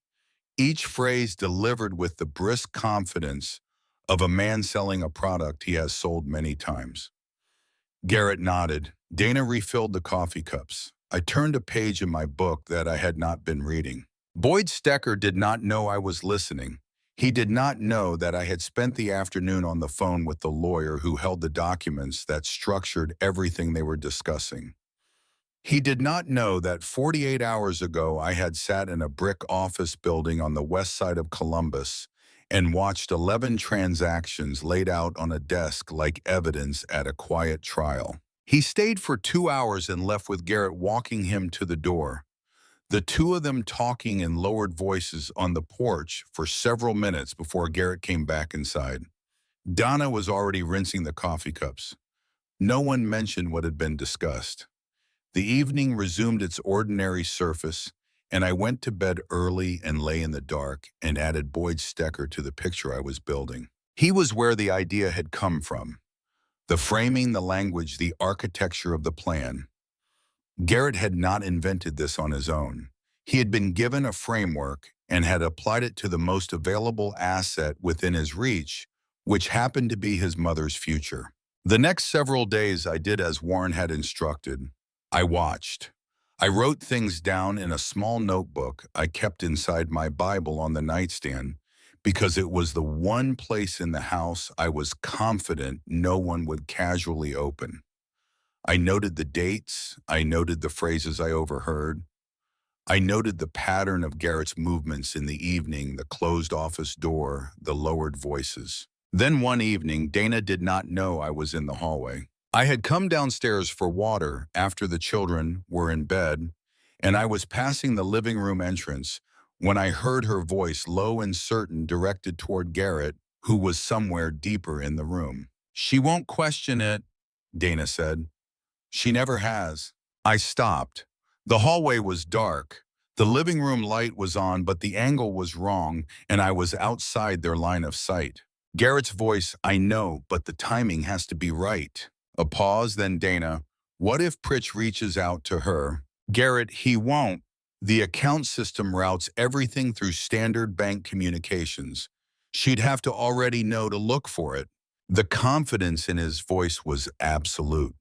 each phrase delivered with the brisk confidence of a man selling a product he has sold many times. Garrett nodded. Dana refilled the coffee cups. I turned a page in my book that I had not been reading. Boyd Stecker did not know I was listening. He did not know that I had spent the afternoon on the phone with the lawyer who held the documents that structured everything they were discussing. He did not know that 48 hours ago I had sat in a brick office building on the west side of Columbus and watched 11 transactions laid out on a desk like evidence at a quiet trial. He stayed for 2 hours and left with Garrett walking him to the door, the two of them talking in lowered voices on the porch for several minutes before Garrett came back inside. Donna was already rinsing the coffee cups. No one mentioned what had been discussed. The evening resumed its ordinary surface, and I went to bed early and lay in the dark and added Boyd Stecker to the picture I was building. He was where the idea had come from. The framing, the language, the architecture of the plan. Garrett had not invented this on his own. He had been given a framework and had applied it to the most available asset within his reach, which happened to be his mother's future. The next several days I did as Warren had instructed. I watched. I wrote things down in a small notebook I kept inside my Bible on the nightstand because it was the one place in the house I was confident no one would casually open. I noted the dates, I noted the phrases I overheard. I noted the pattern of Garrett's movements in the evening, the closed office door, the lowered voices. Then one evening, Dana did not know I was in the hallway. I had come downstairs for water after the children were in bed, and I was passing the living room entrance when I heard her voice, low and certain, directed toward Garrett, who was somewhere deeper in the room. "She won't question it," Dana said. "She never has." I stopped. The hallway was dark. The living room light was on, but the angle was wrong, and I was outside their line of sight. Garrett's voice, "I know, but the timing has to be right." A pause, then Dana, "What if Pritch reaches out to her?" Garrett, "He won't. The account system routes everything through standard bank communications. She'd have to already know to look for it." The confidence in his voice was absolute.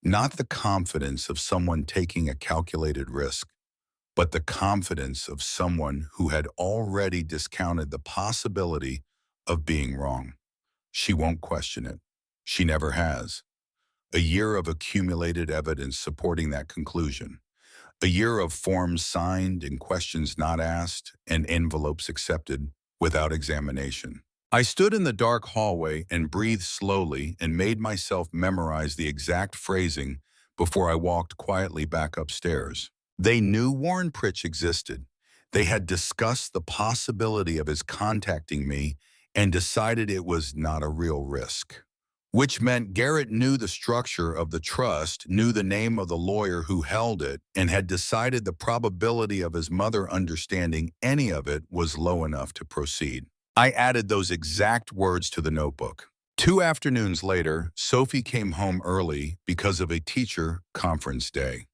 Not the confidence of someone taking a calculated risk, but the confidence of someone who had already discounted the possibility of being wrong. She won't question it. She never has. A year of accumulated evidence supporting that conclusion. A year of forms signed and questions not asked and envelopes accepted without examination. I stood in the dark hallway and breathed slowly and made myself memorize the exact phrasing before I walked quietly back upstairs. They knew Warren Pritch existed. They had discussed the possibility of his contacting me and decided it was not a real risk. Which meant Garrett knew the structure of the trust, knew the name of the lawyer who held it, and had decided the probability of his mother understanding any of it was low enough to proceed. I added those exact words to the notebook. 2 afternoons later, Sophie came home early because of a teacher conference day.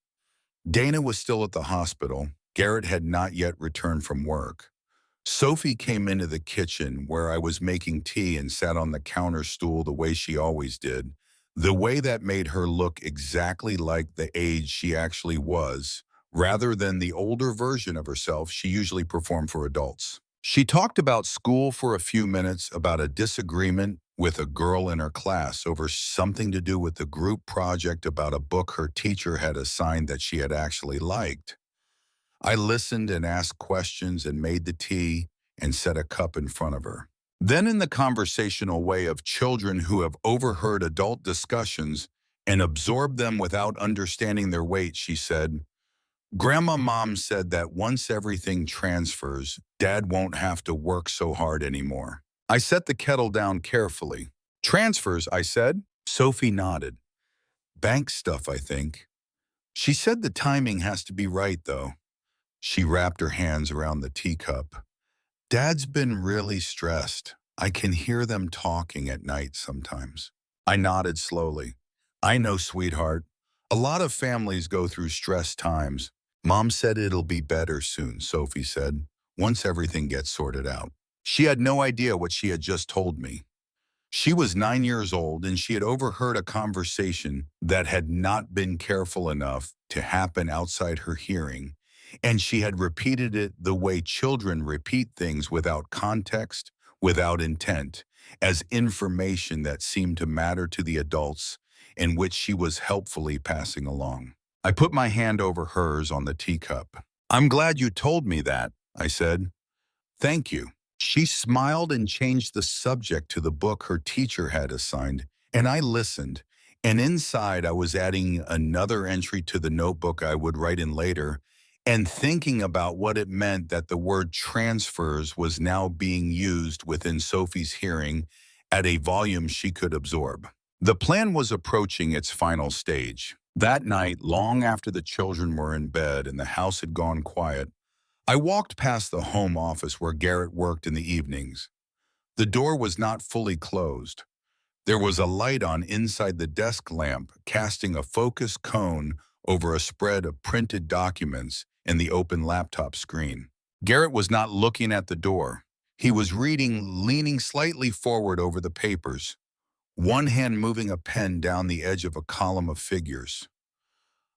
Dana was still at the hospital. Garrett had not yet returned from work. Sophie came into the kitchen where I was making tea and sat on the counter stool the way she always did, the way that made her look exactly like the age she actually was, rather than the older version of herself she usually performed for adults. She talked about school for a few minutes, about a disagreement with a girl in her class over something to do with the group project about a book her teacher had assigned that she had actually liked. I listened and asked questions and made the tea and set a cup in front of her. Then, in the conversational way of children who have overheard adult discussions and absorbed them without understanding their weight, she said, "Mom said that once everything transfers, Dad won't have to work so hard anymore." I set the kettle down carefully. "Transfers," I said. Sophie nodded. "Bank stuff, I think." She said the timing has to be right, though. She wrapped her hands around the teacup. "Dad's been really stressed. I can hear them talking at night sometimes." I nodded slowly. "I know, sweetheart. A lot of families go through stress times. Mom said it'll be better soon," Sophie said, "once everything gets sorted out." She had no idea what she had just told me. She was 9 years old, and she had overheard a conversation that had not been careful enough to happen outside her hearing, and she had repeated it the way children repeat things without context, without intent, as information that seemed to matter to the adults and which she was helpfully passing along. I put my hand over hers on the teacup. "I'm glad you told me that," I said. "Thank you." She smiled and changed the subject to the book her teacher had assigned, and I listened. And inside, I was adding another entry to the notebook I would write in later, and thinking about what it meant that the word transfers was now being used within Sophie's hearing at a volume she could absorb. The plan was approaching its final stage. That night, long after the children were in bed and the house had gone quiet, I walked past the home office where Garrett worked in the evenings. The door was not fully closed. There was a light on inside the desk lamp, casting a focused cone over a spread of printed documents and the open laptop screen. Garrett was not looking at the door. He was reading, leaning slightly forward over the papers, one hand moving a pen down the edge of a column of figures.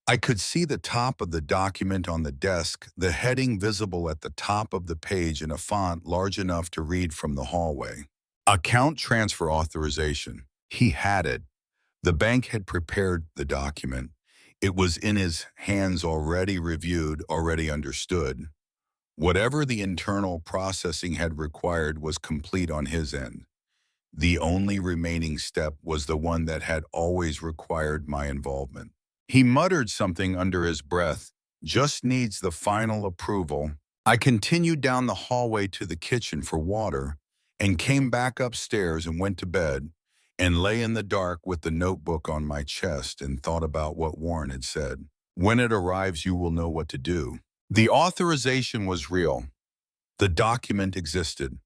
I could see the top of the document on the desk, the heading visible at the top of the page in a font large enough to read from the hallway. Account transfer authorization. He had it. The bank had prepared the document. It was in his hands, already reviewed, already understood. Whatever the internal processing had required was complete on his end. The only remaining step was the one that had always required my involvement. He muttered something under his breath, "Just needs the final approval." I continued down the hallway to the kitchen for water and came back upstairs and went to bed and lay in the dark with the notebook on my chest and thought about what Warren had said. "When it arrives, you will know what to do." The authorization was real. The document existed.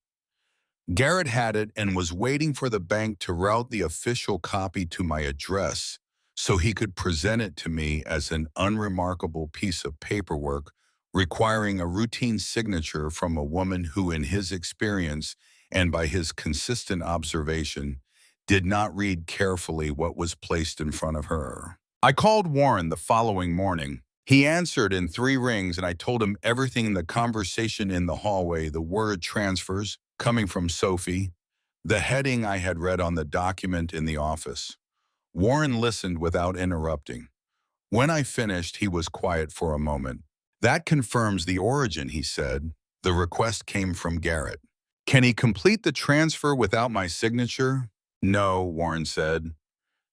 Garrett had it and was waiting for the bank to route the official copy to my address so he could present it to me as an unremarkable piece of paperwork requiring a routine signature from a woman who, in his experience and by his consistent observation, did not read carefully what was placed in front of her. I called Warren the following morning. He answered in 3 rings, and I told him everything in the conversation in the hallway, the word transfers coming from Sophie, the heading I had read on the document in the office. Warren listened without interrupting. When I finished, he was quiet for a moment. "That confirms the origin," he said. "The request came from Garrett. Can he complete the transfer without my signature?" "No," Warren said.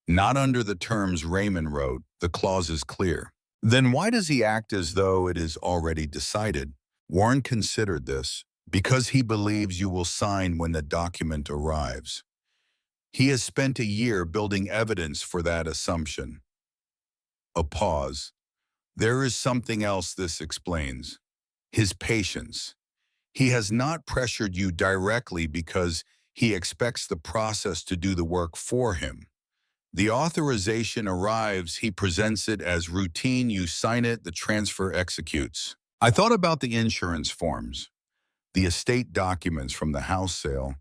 "Not under the terms Raymond wrote. The clause is clear." "Then why does he act as though it is already decided?" Warren considered this. "Because he believes you will sign when the document arrives. He has spent a year building evidence for that assumption." A pause. "There is something else this explains. His patience. He has not pressured you directly because he expects the process to do the work for him. The authorization arrives, he presents it as routine, you sign it, the transfer executes." I thought about the insurance forms, the estate documents from the house sale,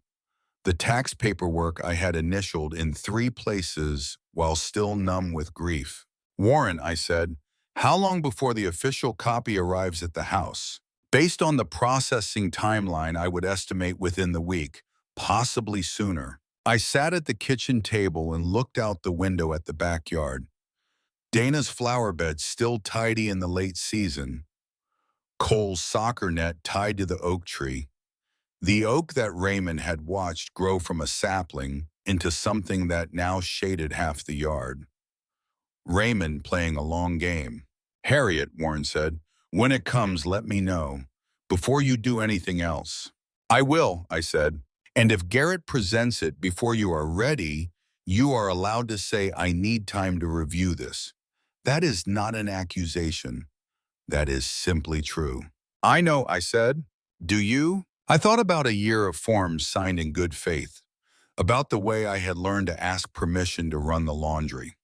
the tax paperwork I had initialed in 3 places while still numb with grief. "Warren," I said, "how long before the official copy arrives at the house?" "Based on the processing timeline, I would estimate within the week, possibly sooner." I sat at the kitchen table and looked out the window at the backyard. Dana's flower bed still tidy in the late season. Cole's soccer net tied to the oak tree. The oak that Raymond had watched grow from a sapling into something that now shaded half the yard. Raymond playing a long game. "Harriet," Warren said, "when it comes, let me know, before you do anything else." "I will," I said. "And if Garrett presents it before you are ready, you are allowed to say, 'I need time to review this.' That is not an accusation. That is simply true." "I know," I said. "Do you?" I thought about a year of forms signed in good faith, about the way I had learned to ask permission to run the laundry,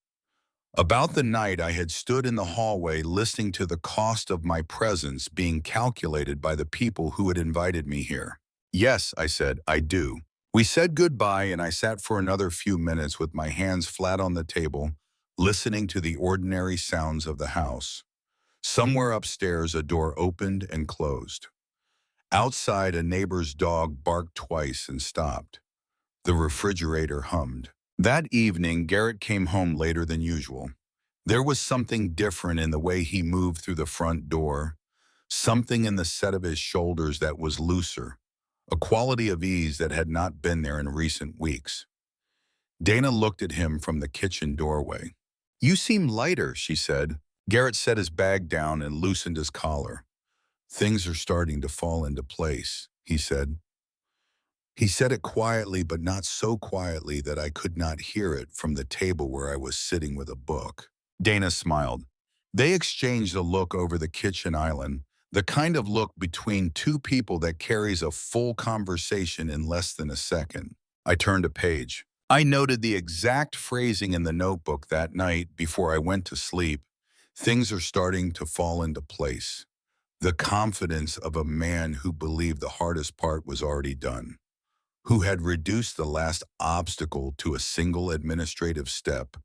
about the night I had stood in the hallway listening to the cost of my presence being calculated by the people who had invited me here. "Yes," I said, "I do." We said goodbye, and I sat for another few minutes with my hands flat on the table, listening to the ordinary sounds of the house. Somewhere upstairs, a door opened and closed. Outside, a neighbor's dog barked twice and stopped. The refrigerator hummed. That evening, Garrett came home later than usual. There was something different in the way he moved through the front door, something in the set of his shoulders that was looser, a quality of ease that had not been there in recent weeks. Dana looked at him from the kitchen doorway. "You seem lighter," she said. Garrett set his bag down and loosened his collar. "Things are starting to fall into place," he said. He said it quietly, but not so quietly that I could not hear it from the table where I was sitting with a book. Dana smiled. They exchanged a look over the kitchen island, the kind of look between two people that carries a full conversation in less than a second. I turned a page. I noted the exact phrasing in the notebook that night before I went to sleep. Things are starting to fall into place. The confidence of a man who believed the hardest part was already done, who had reduced the last obstacle to a single administrative step,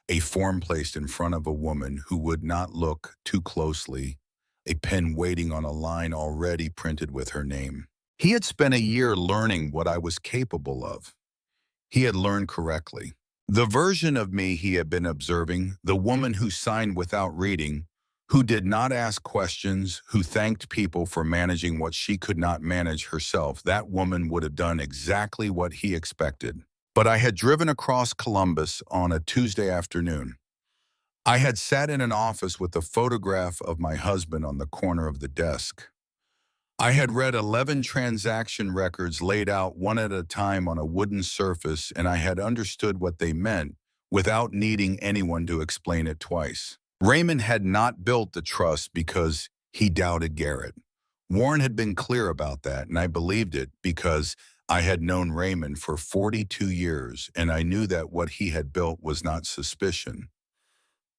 a form placed in front of a woman who would not look too closely, a pen waiting on a line already printed with her name. He had spent a year learning what I was capable of. He had learned correctly. The version of me he had been observing, the woman who signed without reading, who did not ask questions, who thanked people for managing what she could not manage herself, that woman would have done exactly what he expected. But I had driven across Columbus on a Tuesday afternoon. I had sat in an office with a photograph of my husband on the corner of the desk. I had read 11 transaction records laid out one at a time on a wooden surface, and I had understood what they meant without needing anyone to explain it twice. Raymond had not built the trust because he doubted Garrett. Warren had been clear about that, and I believed it because I had known Raymond for 42 years, and I knew that what he had built was not suspicion.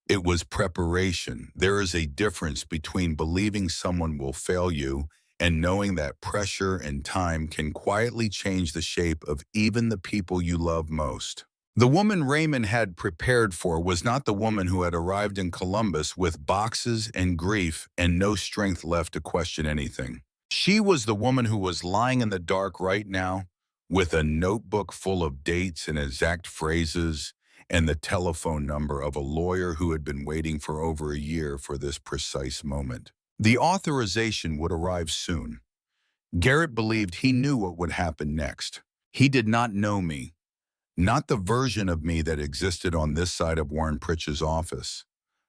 It was preparation. There is a difference between believing someone will fail you and knowing that pressure and time can quietly change the shape of even the people you love most. The woman Raymond had prepared for was not the woman who had arrived in Columbus with boxes and grief and no strength left to question anything. She was the woman who was lying in the dark right now with a notebook full of dates and exact phrases and the telephone number of a lawyer who had been waiting for over a year for this precise moment. The authorization would arrive soon. Garrett believed he knew what would happen next. He did not know me, not the version of me that existed on this side of Warren Pritch's office,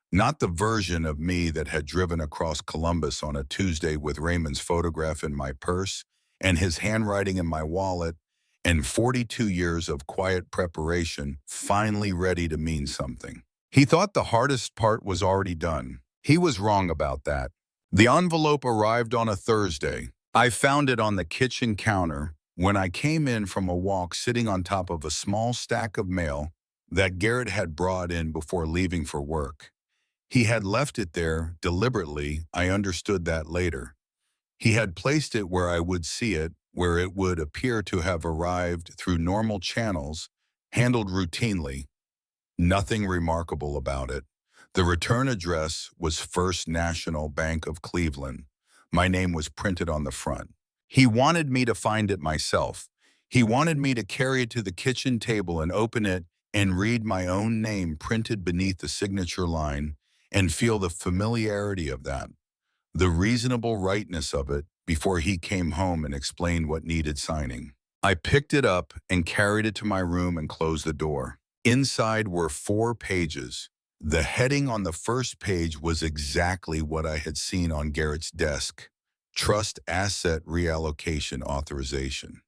not the version of me that had driven across Columbus on a Tuesday with Raymond's photograph in my purse and his handwriting in my wallet and 42 years of quiet preparation finally ready to mean something. He thought the hardest part was already done. He was wrong about that. The envelope arrived on a Thursday. I found it on the kitchen counter when I came in from a walk, sitting on top of a small stack of mail that Garrett had brought in before leaving for work. He had left it there deliberately. I understood that later. He had placed it where I would see it, where it would appear to have arrived through normal channels, handled routinely. Nothing remarkable about it. The return address was First National Bank of Cleveland. My name was printed on the front. He wanted me to find it myself. He wanted me to carry it to the kitchen table and open it and read my own name printed beneath the signature line and feel the familiarity of that, the reasonable rightness of it before he came home and explained what needed signing. I picked it up and carried it to my room and closed the door. Inside were 4 pages. The heading on the first page was exactly what I had seen on Garrett's desk: Trust Asset Reallocation Authorization.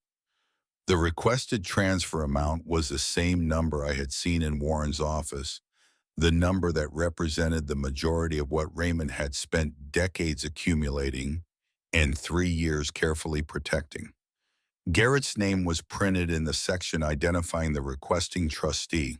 The requested transfer amount was the same number I had seen in Warren's office, the number that represented the majority of what Raymond had spent decades accumulating and 3 years carefully protecting. Garrett's name was printed in the section identifying the requesting trustee.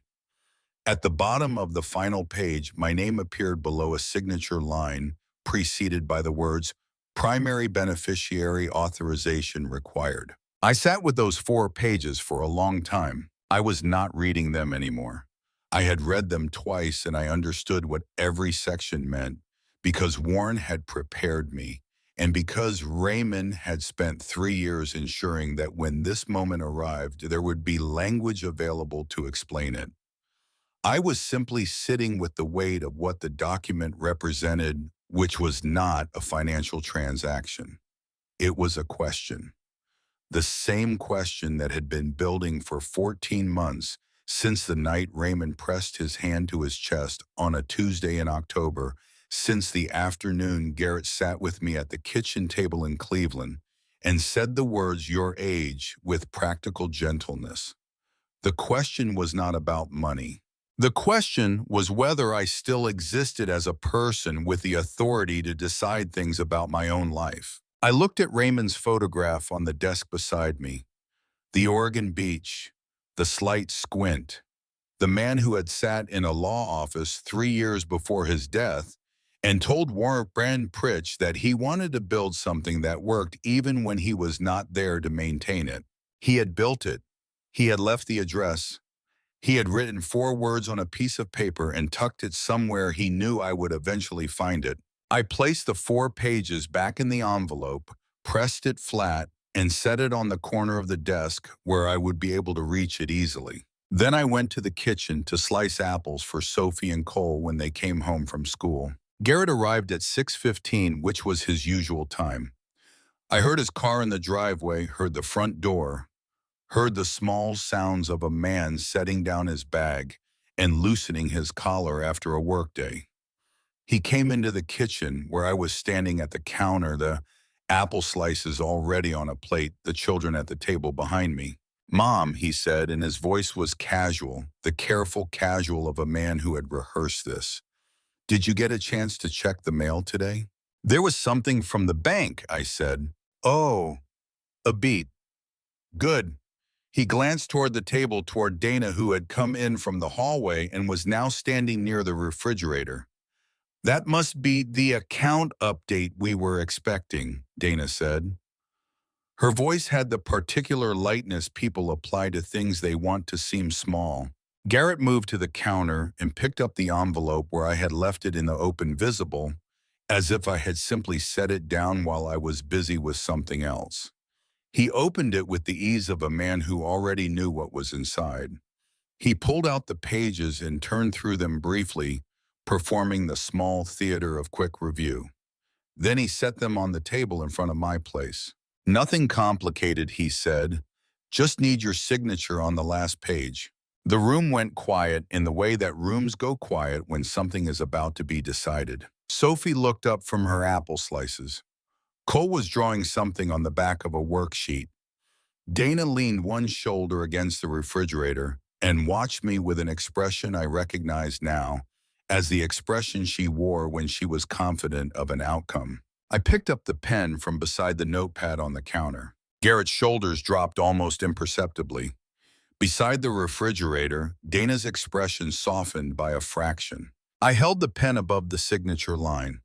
At the bottom of the final page, my name appeared below a signature line preceded by the words, Primary Beneficiary Authorization Required. I sat with those 4 pages for a long time. I was not reading them anymore. I had read them twice and I understood what every section meant because Warren had prepared me and because Raymond had spent 3 years ensuring that when this moment arrived, there would be language available to explain it. I was simply sitting with the weight of what the document represented, which was not a financial transaction. It was a question. The same question that had been building for 14 months since the night Raymond pressed his hand to his chest on a Tuesday in October, since the afternoon Garrett sat with me at the kitchen table in Cleveland and said the words "your age" with practical gentleness. The question was not about money. The question was whether I still existed as a person with the authority to decide things about my own life. I looked at Raymond's photograph on the desk beside me, the Oregon beach, the slight squint, the man who had sat in a law office 3 years before his death and told Warren Pritch that he wanted to build something that worked even when he was not there to maintain it. He had built it. He had left the address. He had written 4 words on a piece of paper and tucked it somewhere he knew I would eventually find it. I placed the 4 pages back in the envelope, pressed it flat, and set it on the corner of the desk where I would be able to reach it easily. Then I went to the kitchen to slice apples for Sophie and Cole when they came home from school. Garrett arrived at 6:15, which was his usual time. I heard his car in the driveway, heard the front door, heard the small sounds of a man setting down his bag and loosening his collar after a workday. He came into the kitchen where I was standing at the counter, the apple slices already on a plate, the children at the table behind me. "Mom," he said, and his voice was casual, the careful casual of a man who had rehearsed this. "Did you get a chance to check the mail today?" "There was something from the bank," I said. "Oh, a beat. Good." He glanced toward the table toward Dana, who had come in from the hallway and was now standing near the refrigerator. "That must be the account update we were expecting," Dana said. Her voice had the particular lightness people apply to things they want to seem small. Garrett moved to the counter and picked up the envelope where I had left it in the open, visible, as if I had simply set it down while I was busy with something else. He opened it with the ease of a man who already knew what was inside. He pulled out the pages and turned through them briefly, performing the small theater of quick review. Then he set them on the table in front of my place. "Nothing complicated," he said. "Just need your signature on the last page." The room went quiet in the way that rooms go quiet when something is about to be decided. Sophie looked up from her apple slices. Cole was drawing something on the back of a worksheet. Dana leaned one shoulder against the refrigerator and watched me with an expression I recognized now as the expression she wore when she was confident of an outcome. I picked up the pen from beside the notepad on the counter. Garrett's shoulders dropped almost imperceptibly. Beside the refrigerator, Dana's expression softened by a fraction. I held the pen above the signature line.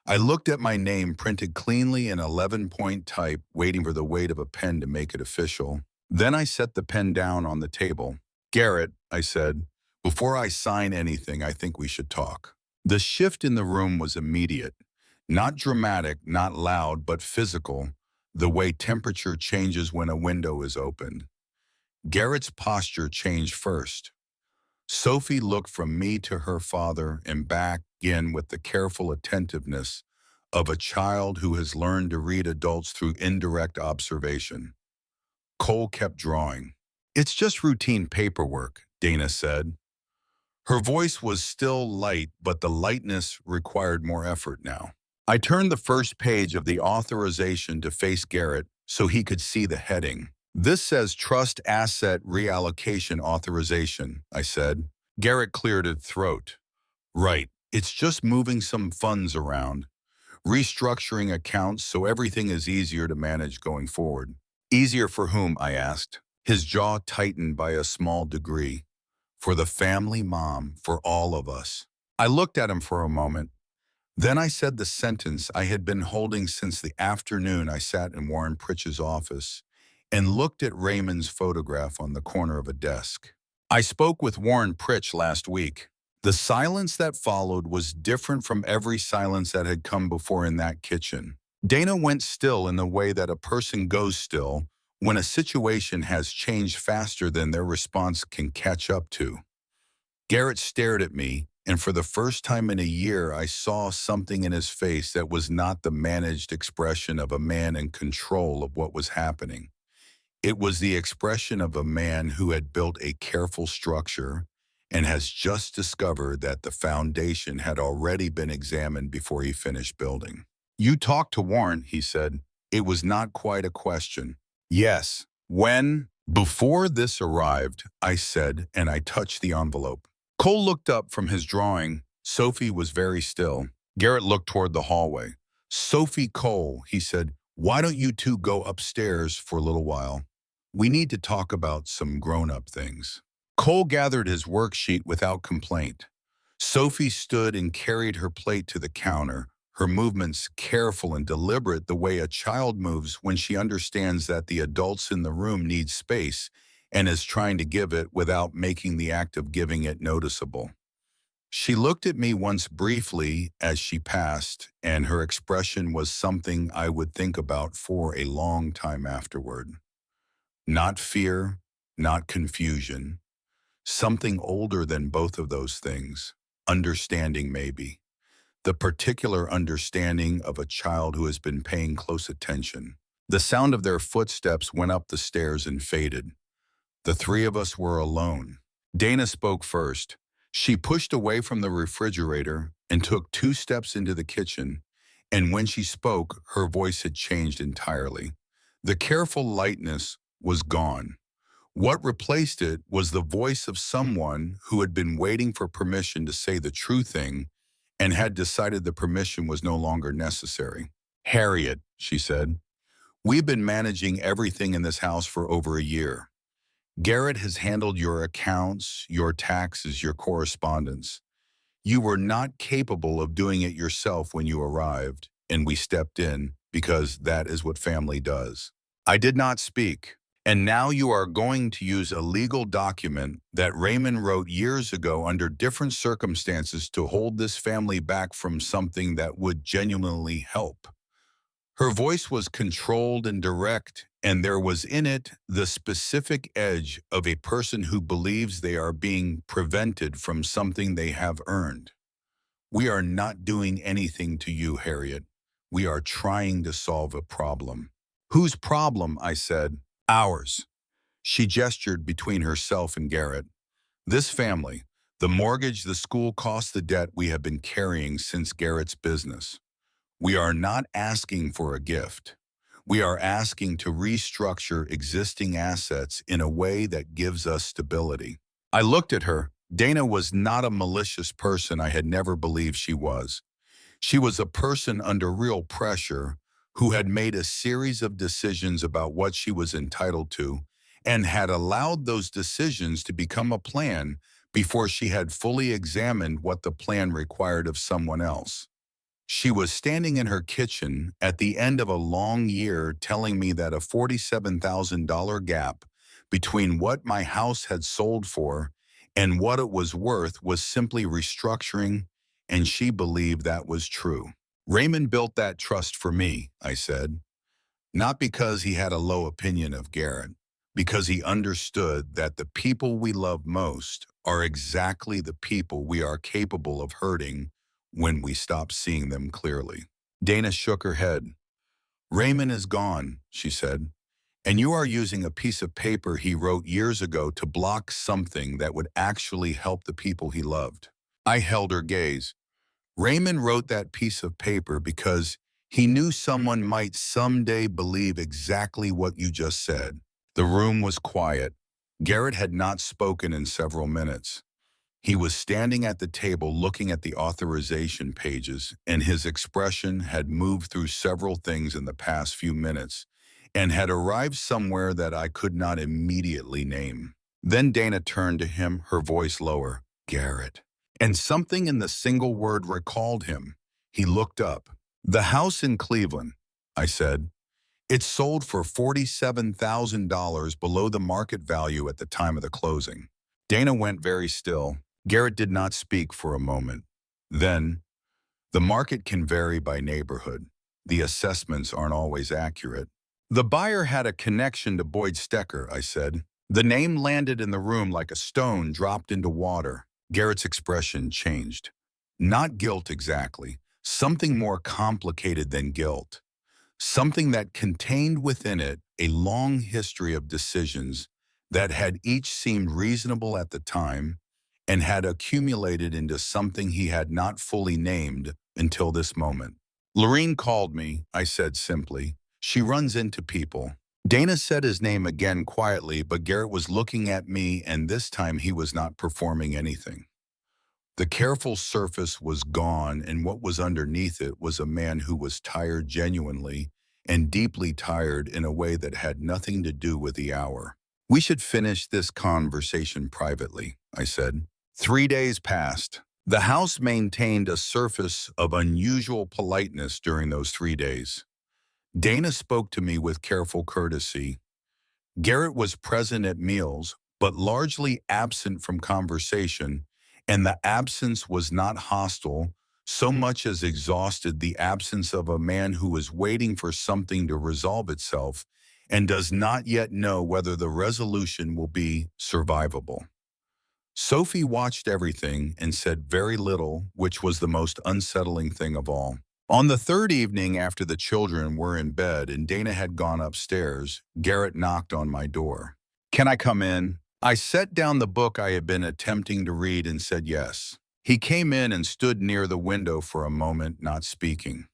I looked at my name printed cleanly in 11-point type, waiting for the weight of a pen to make it official. Then I set the pen down on the table. "Garrett," I said, "before I sign anything, I think we should talk." The shift in the room was immediate. Not dramatic, not loud, but physical, the way temperature changes when a window is opened. Garrett's posture changed first. Sophie looked from me to her father and back again with the careful attentiveness of a child who has learned to read adults through indirect observation. Cole kept drawing. "It's just routine paperwork," Dana said. Her voice was still light, but the lightness required more effort now. I turned the first page of the authorization to face Garrett so he could see the heading. "This says Trust Asset Reallocation Authorization," I said. Garrett cleared his throat. "Right. It's just moving some funds around. Restructuring accounts so everything is easier to manage going forward." "Easier for whom?" I asked. His jaw tightened by a small degree. "For the family, Mom, for all of us." I looked at him for a moment. Then I said the sentence I had been holding since the afternoon I sat in Warren Pritch's office and looked at Raymond's photograph on the corner of a desk. "I spoke with Warren Pritch last week." The silence that followed was different from every silence that had come before in that kitchen. Dana went still in the way that a person goes still when a situation has changed faster than their response can catch up to. Garrett stared at me, and for the first time in a year, I saw something in his face that was not the managed expression of a man in control of what was happening. It was the expression of a man who had built a careful structure and has just discovered that the foundation had already been examined before he finished building. "You talked to Warren," he said. It was not quite a question. "Yes. When?" "Before this arrived," I said, and I touched the envelope. Cole looked up from his drawing. Sophie was very still. Garrett looked toward the hallway. "Sophie, Cole," he said, "why don't you two go upstairs for a little while? We need to talk about some grown-up things." Cole gathered his worksheet without complaint. Sophie stood and carried her plate to the counter, her movements careful and deliberate, the way a child moves when she understands that the adults in the room need space and is trying to give it without making the act of giving it noticeable. She looked at me once briefly as she passed, and her expression was something I would think about for a long time afterward. Not fear, not confusion, something older than both of those things. Understanding, maybe. The particular understanding of a child who has been paying close attention. The sound of their footsteps went up the stairs and faded. The three of us were alone. Dana spoke first. She pushed away from the refrigerator and took 2 steps into the kitchen, and when she spoke, her voice had changed entirely. The careful lightness was gone. What replaced it was the voice of someone who had been waiting for permission to say the true thing and had decided the permission was no longer necessary. "Harriet," she said, "we've been managing everything in this house for over a year. Garrett has handled your accounts, your taxes, your correspondence. You were not capable of doing it yourself when you arrived, and we stepped in because that is what family does. I did not speak. And now you are going to use a legal document that Raymond wrote years ago under different circumstances to hold this family back from something that would genuinely help." Her voice was controlled and direct, and there was in it the specific edge of a person who believes they are being prevented from something they have earned. "We are not doing anything to you, Harriet. We are trying to solve a problem." "Whose problem?" I said. "Ours." She gestured between herself and Garrett. "This family, the mortgage, the school costs, the debt we have been carrying since Garrett's business. We are not asking for a gift. We are asking to restructure existing assets in a way that gives us stability." I looked at her. Dana was not a malicious person I had never believed she was. She was a person under real pressure who had made a series of decisions about what she was entitled to and had allowed those decisions to become a plan before she had fully examined what the plan required of someone else. She was standing in her kitchen at the end of a long year telling me that a $47,000 gap between what my house had sold for and what it was worth was simply restructuring, and she believed that was true. "Raymond built that trust for me," I said, "not because he had a low opinion of Garrett, because he understood that the people we love most are exactly the people we are capable of hurting when we stop seeing them clearly." Dana shook her head. "Raymond is gone," she said, "and you are using a piece of paper he wrote years ago to block something that would actually help the people he loved." I held her gaze. "Raymond wrote that piece of paper because he knew someone might someday believe exactly what you just said." The room was quiet. Garrett had not spoken in several minutes. He was standing at the table looking at the authorization pages, and his expression had moved through several things in the past few minutes and had arrived somewhere that I could not immediately name. Then Dana turned to him, her voice lower. "Garrett." And something in the single word recalled him. He looked up. "The house in Cleveland," I said. "It sold for $47,000 below the market value at the time of the closing." Dana went very still. Garrett did not speak for a moment. Then, "The market can vary by neighborhood. The assessments aren't always accurate." "The buyer had a connection to Boyd Stecker," I said. The name landed in the room like a stone dropped into water. Garrett's expression changed. Not guilt exactly, something more complicated than guilt. Something that contained within it a long history of decisions that had each seemed reasonable at the time and had accumulated into something he had not fully named until this moment. Lorene called me, I said simply. She runs into people. Dana said his name again quietly, but Garrett was looking at me, and this time he was not performing anything. The careful surface was gone, and what was underneath it was a man who was tired genuinely and deeply tired in a way that had nothing to do with the hour. We should finish this conversation privately, I said. 3 days passed. The house maintained a surface of unusual politeness during those 3 days. Dana spoke to me with careful courtesy. Garrett was present at meals, but largely absent from conversation, and the absence was not hostile, so much as exhausted, the absence of a man who is waiting for something to resolve itself and does not yet know whether the resolution will be survivable. Sophie watched everything and said very little, which was the most unsettling thing of all. On the third evening after the children were in bed and Dana had gone upstairs, Garrett knocked on my door. "Can I come in?" I set down the book I had been attempting to read and said yes. He came in and stood near the window for a moment, not speaking.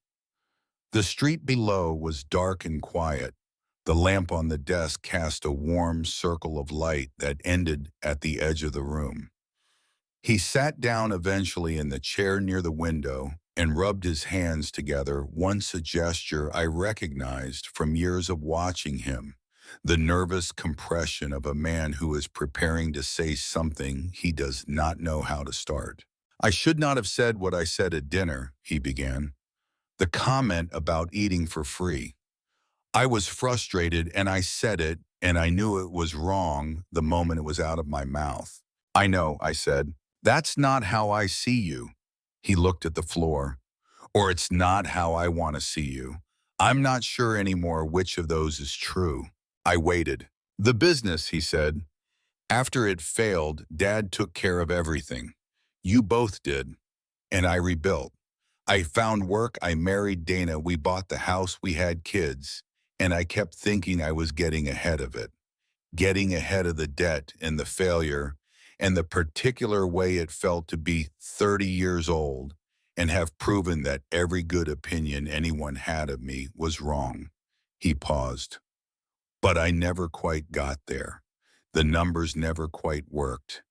The street below was dark and quiet. The lamp on the desk cast a warm circle of light that ended at the edge of the room. He sat down eventually in the chair near the window and rubbed his hands together, once a gesture I recognized from years of watching him, the nervous compression of a man who is preparing to say something he does not know how to start. "I should not have said what I said at dinner," he began. "The comment about eating for free. I was frustrated and I said it, and I knew it was wrong the moment it was out of my mouth." "I know," I said. "That's not how I see you." He looked at the floor. "Or it's not how I want to see you. I'm not sure anymore which of those is true." I waited. "The business," he said. "After it failed, Dad took care of everything. You both did. And I rebuilt. I found work, I married Dana, we bought the house, we had kids. And I kept thinking I was getting ahead of it. Getting ahead of the debt and the failure and the particular way it felt to be 30 years old and have proven that every good opinion anyone had of me was wrong." He paused. "But I never quite got there. The numbers never quite worked.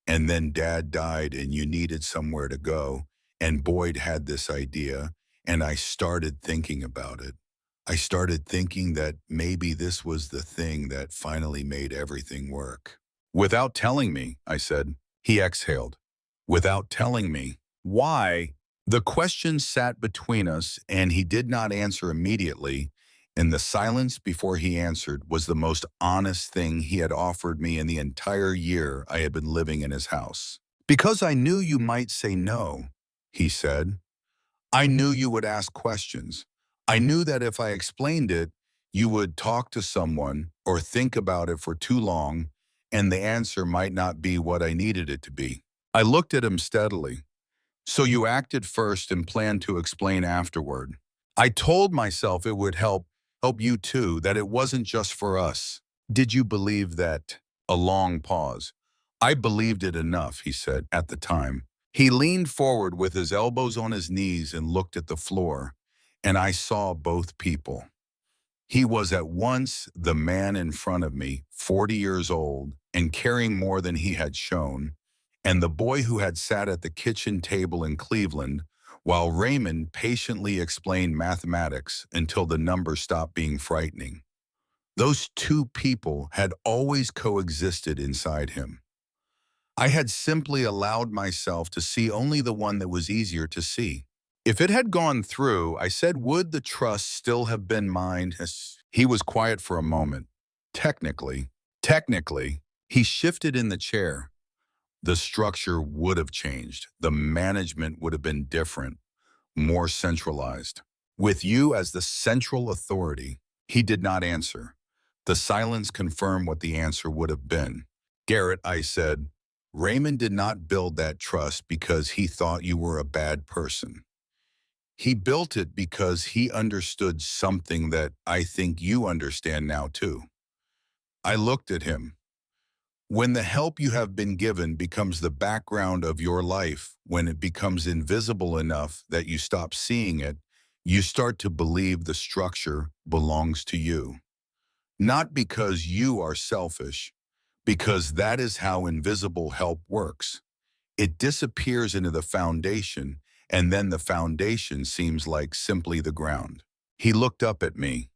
And then Dad died and you needed somewhere to go, and Boyd had this idea, and I started thinking about it. I started thinking that maybe this was the thing that finally made everything work." "Without telling me," I said. He exhaled. "Without telling me. Why?" The question sat between us, and he did not answer immediately, and the silence before he answered was the most honest thing he had offered me in the entire year I had been living in his house. "Because I knew you might say no," he said. "I knew you would ask questions. I knew that if I explained it, you would talk to someone or think about it for too long, and the answer might not be what I needed it to be." I looked at him steadily. "So you acted first and planned to explain afterward." "I told myself it would help you too, that it wasn't just for us." "Did you believe that?" A long pause. "I believed it enough," he said, "at the time." He leaned forward with his elbows on his knees and looked at the floor, and I saw both people. He was at once the man in front of me, 40 years old, and caring more than he had shown, and the boy who had sat at the kitchen table in Cleveland while Raymond patiently explained mathematics until the numbers stopped being frightening. Those two people had always coexisted inside him. I had simply allowed myself to see only the one that was easier to see. If it had gone through, I said, would the trust still have been mine? He was quiet for a moment. Technically, he shifted in the chair. The structure would have changed. The management would have been different, more centralized. With you as the central authority, he did not answer. The silence confirmed what the answer would have been. "Garrett," I said, Raymond did not build that trust because he thought you were a bad person. He built it because he understood something that I think you understand now too. I looked at him. When the help you have been given becomes the background of your life, when it becomes invisible enough that you stop seeing it, you start to believe the structure belongs to you. Not because you are selfish, because that is how invisible help works. It disappears into the foundation, and then the foundation seems like simply the ground. He looked up at me.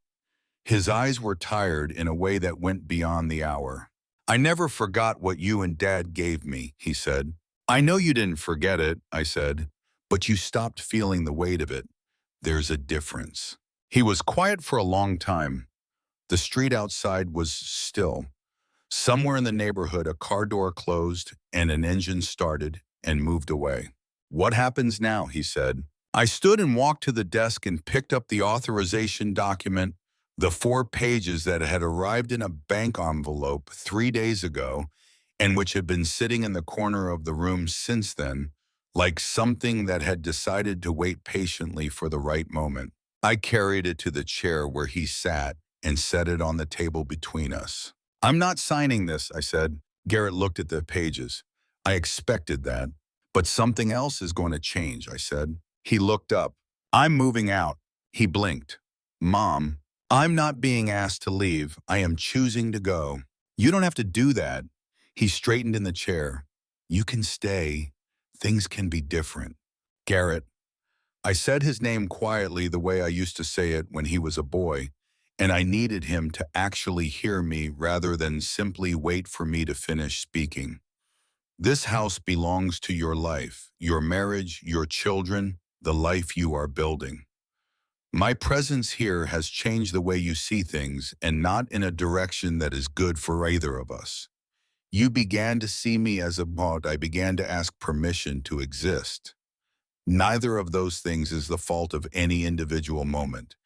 His eyes were tired in a way that went beyond the hour. I never forgot what you and Dad gave me, he said. I know you didn't forget it, I said, but you stopped feeling the weight of it. There's a difference. He was quiet for a long time. The street outside was still. Somewhere in the neighborhood, a car door closed and an engine started and moved away. What happens now, he said. I stood and walked to the desk and picked up the authorization document, the 4 pages that had arrived in a bank envelope 3 days ago and which had been sitting in the corner of the room since then, like something that had decided to wait patiently for the right moment. I carried it to the chair where he sat and set it on the table between us. I'm not signing this, I said. Garrett looked at the pages. I expected that. But something else is going to change, I said. He looked up. I'm moving out. He blinked. Mom, I'm not being asked to leave. I am choosing to go. You don't have to do that. He straightened in the chair. You can stay. Things can be different. Garrett. I said his name quietly the way I used to say it when he was a boy, and I needed him to actually hear me rather than simply wait for me to finish speaking. This house belongs to your life, your marriage, your children, the life you are building. My presence here has changed the way you see things, and not in a direction that is good for either of us. You began to see me as a bot. I began to ask permission to exist. Neither of those things is the fault of any individual moment.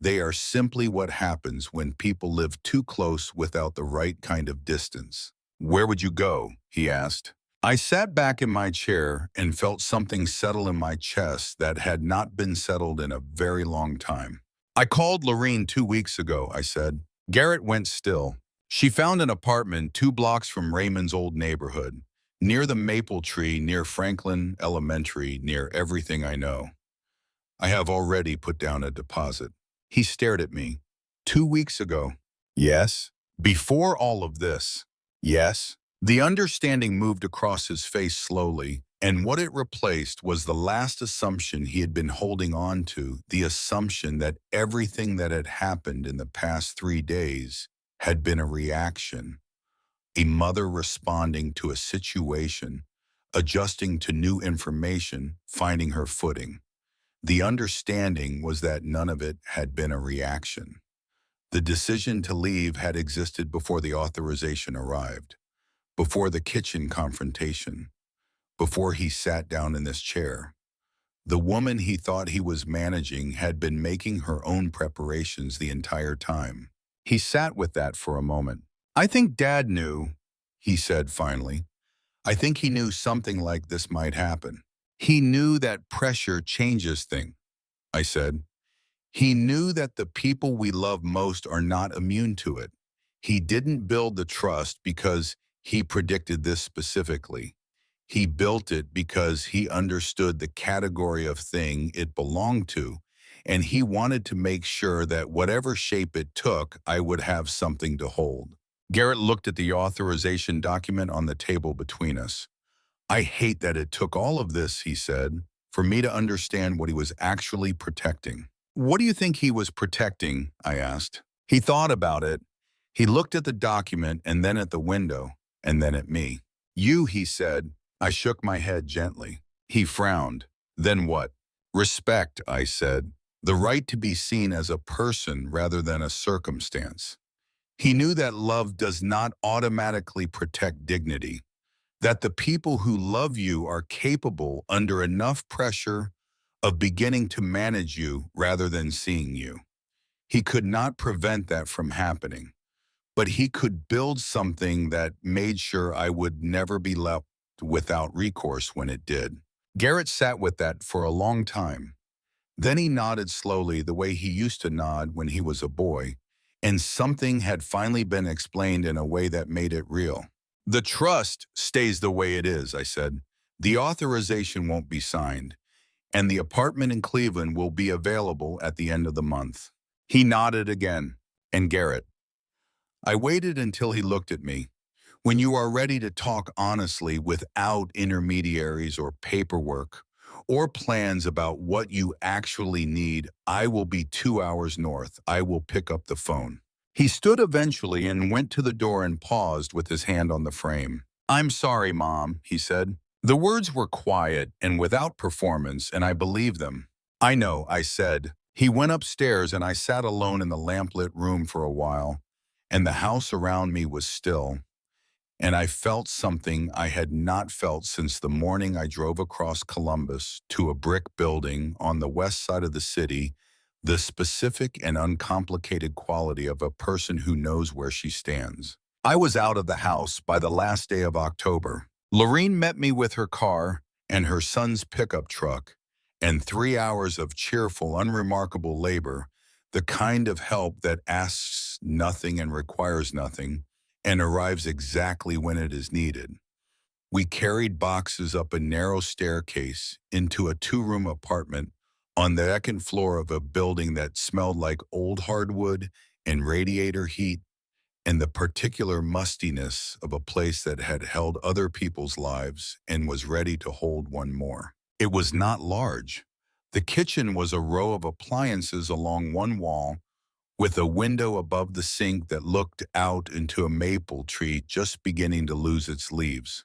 They are simply what happens when people live too close without the right kind of distance. Where would you go? He asked. I sat back in my chair and felt something settle in my chest that had not been settled in a very long time. I called Lorene 2 weeks ago, I said. Garrett went still. She found an apartment 2 blocks from Raymond's old neighborhood, near the maple tree, near Franklin Elementary, near everything I know. I have already put down a deposit. He stared at me. 2 weeks ago. Yes. Before all of this. Yes. The understanding moved across his face slowly, and what it replaced was the last assumption he had been holding on to, the assumption that everything that had happened in the past 3 days had been a reaction, a mother responding to a situation, adjusting to new information, finding her footing. The understanding was that none of it had been a reaction. The decision to leave had existed before the authorization arrived, before the kitchen confrontation, before he sat down in this chair. The woman he thought he was managing had been making her own preparations the entire time. He sat with that for a moment. I think Dad knew, he said finally. I think he knew something like this might happen. He knew that pressure changes things, I said. He knew that the people we love most are not immune to it. He didn't build the trust because he predicted this specifically. He built it because he understood the category of thing it belonged to, and he wanted to make sure that whatever shape it took, I would have something to hold. Garrett looked at the authorization document on the table between us. I hate that it took all of this, he said, for me to understand what he was actually protecting. What do you think he was protecting? I asked. He thought about it. He looked at the document and then at the window and then at me. You, he said. I shook my head gently. He frowned. Then what? Respect, I said. The right to be seen as a person rather than a circumstance. He knew that love does not automatically protect dignity, that the people who love you are capable under enough pressure of beginning to manage you rather than seeing you. He could not prevent that from happening, but he could build something that made sure I would never be left without recourse when it did. Garrett sat with that for a long time. Then he nodded slowly the way he used to nod when he was a boy, and something had finally been explained in a way that made it real. The trust stays the way it is, I said. The authorization won't be signed, and the apartment in Cleveland will be available at the end of the month. He nodded again, and Garrett. I waited until he looked at me. When you are ready to talk honestly without intermediaries or paperwork or plans about what you actually need, I will be 2 hours north. I will pick up the phone. He stood eventually and went to the door and paused with his hand on the frame. I'm sorry, Mom, he said. The words were quiet and without performance, and I believed them. I know, I said. He went upstairs and I sat alone in the lamplit room for a while, and the house around me was still. And I felt something I had not felt since the morning I drove across Columbus to a brick building on the west side of the city, the specific and uncomplicated quality of a person who knows where she stands. I was out of the house by the last day of October. Lorene met me with her car and her son's pickup truck, and 3 hours of cheerful, unremarkable labor, the kind of help that asks nothing and requires nothing, and arrives exactly when it is needed. We carried boxes up a narrow staircase into a 2-room apartment on the second floor of a building that smelled like old hardwood and radiator heat and the particular mustiness of a place that had held other people's lives and was ready to hold one more. It was not large. The kitchen was a row of appliances along one wall, with a window above the sink that looked out into a maple tree just beginning to lose its leaves.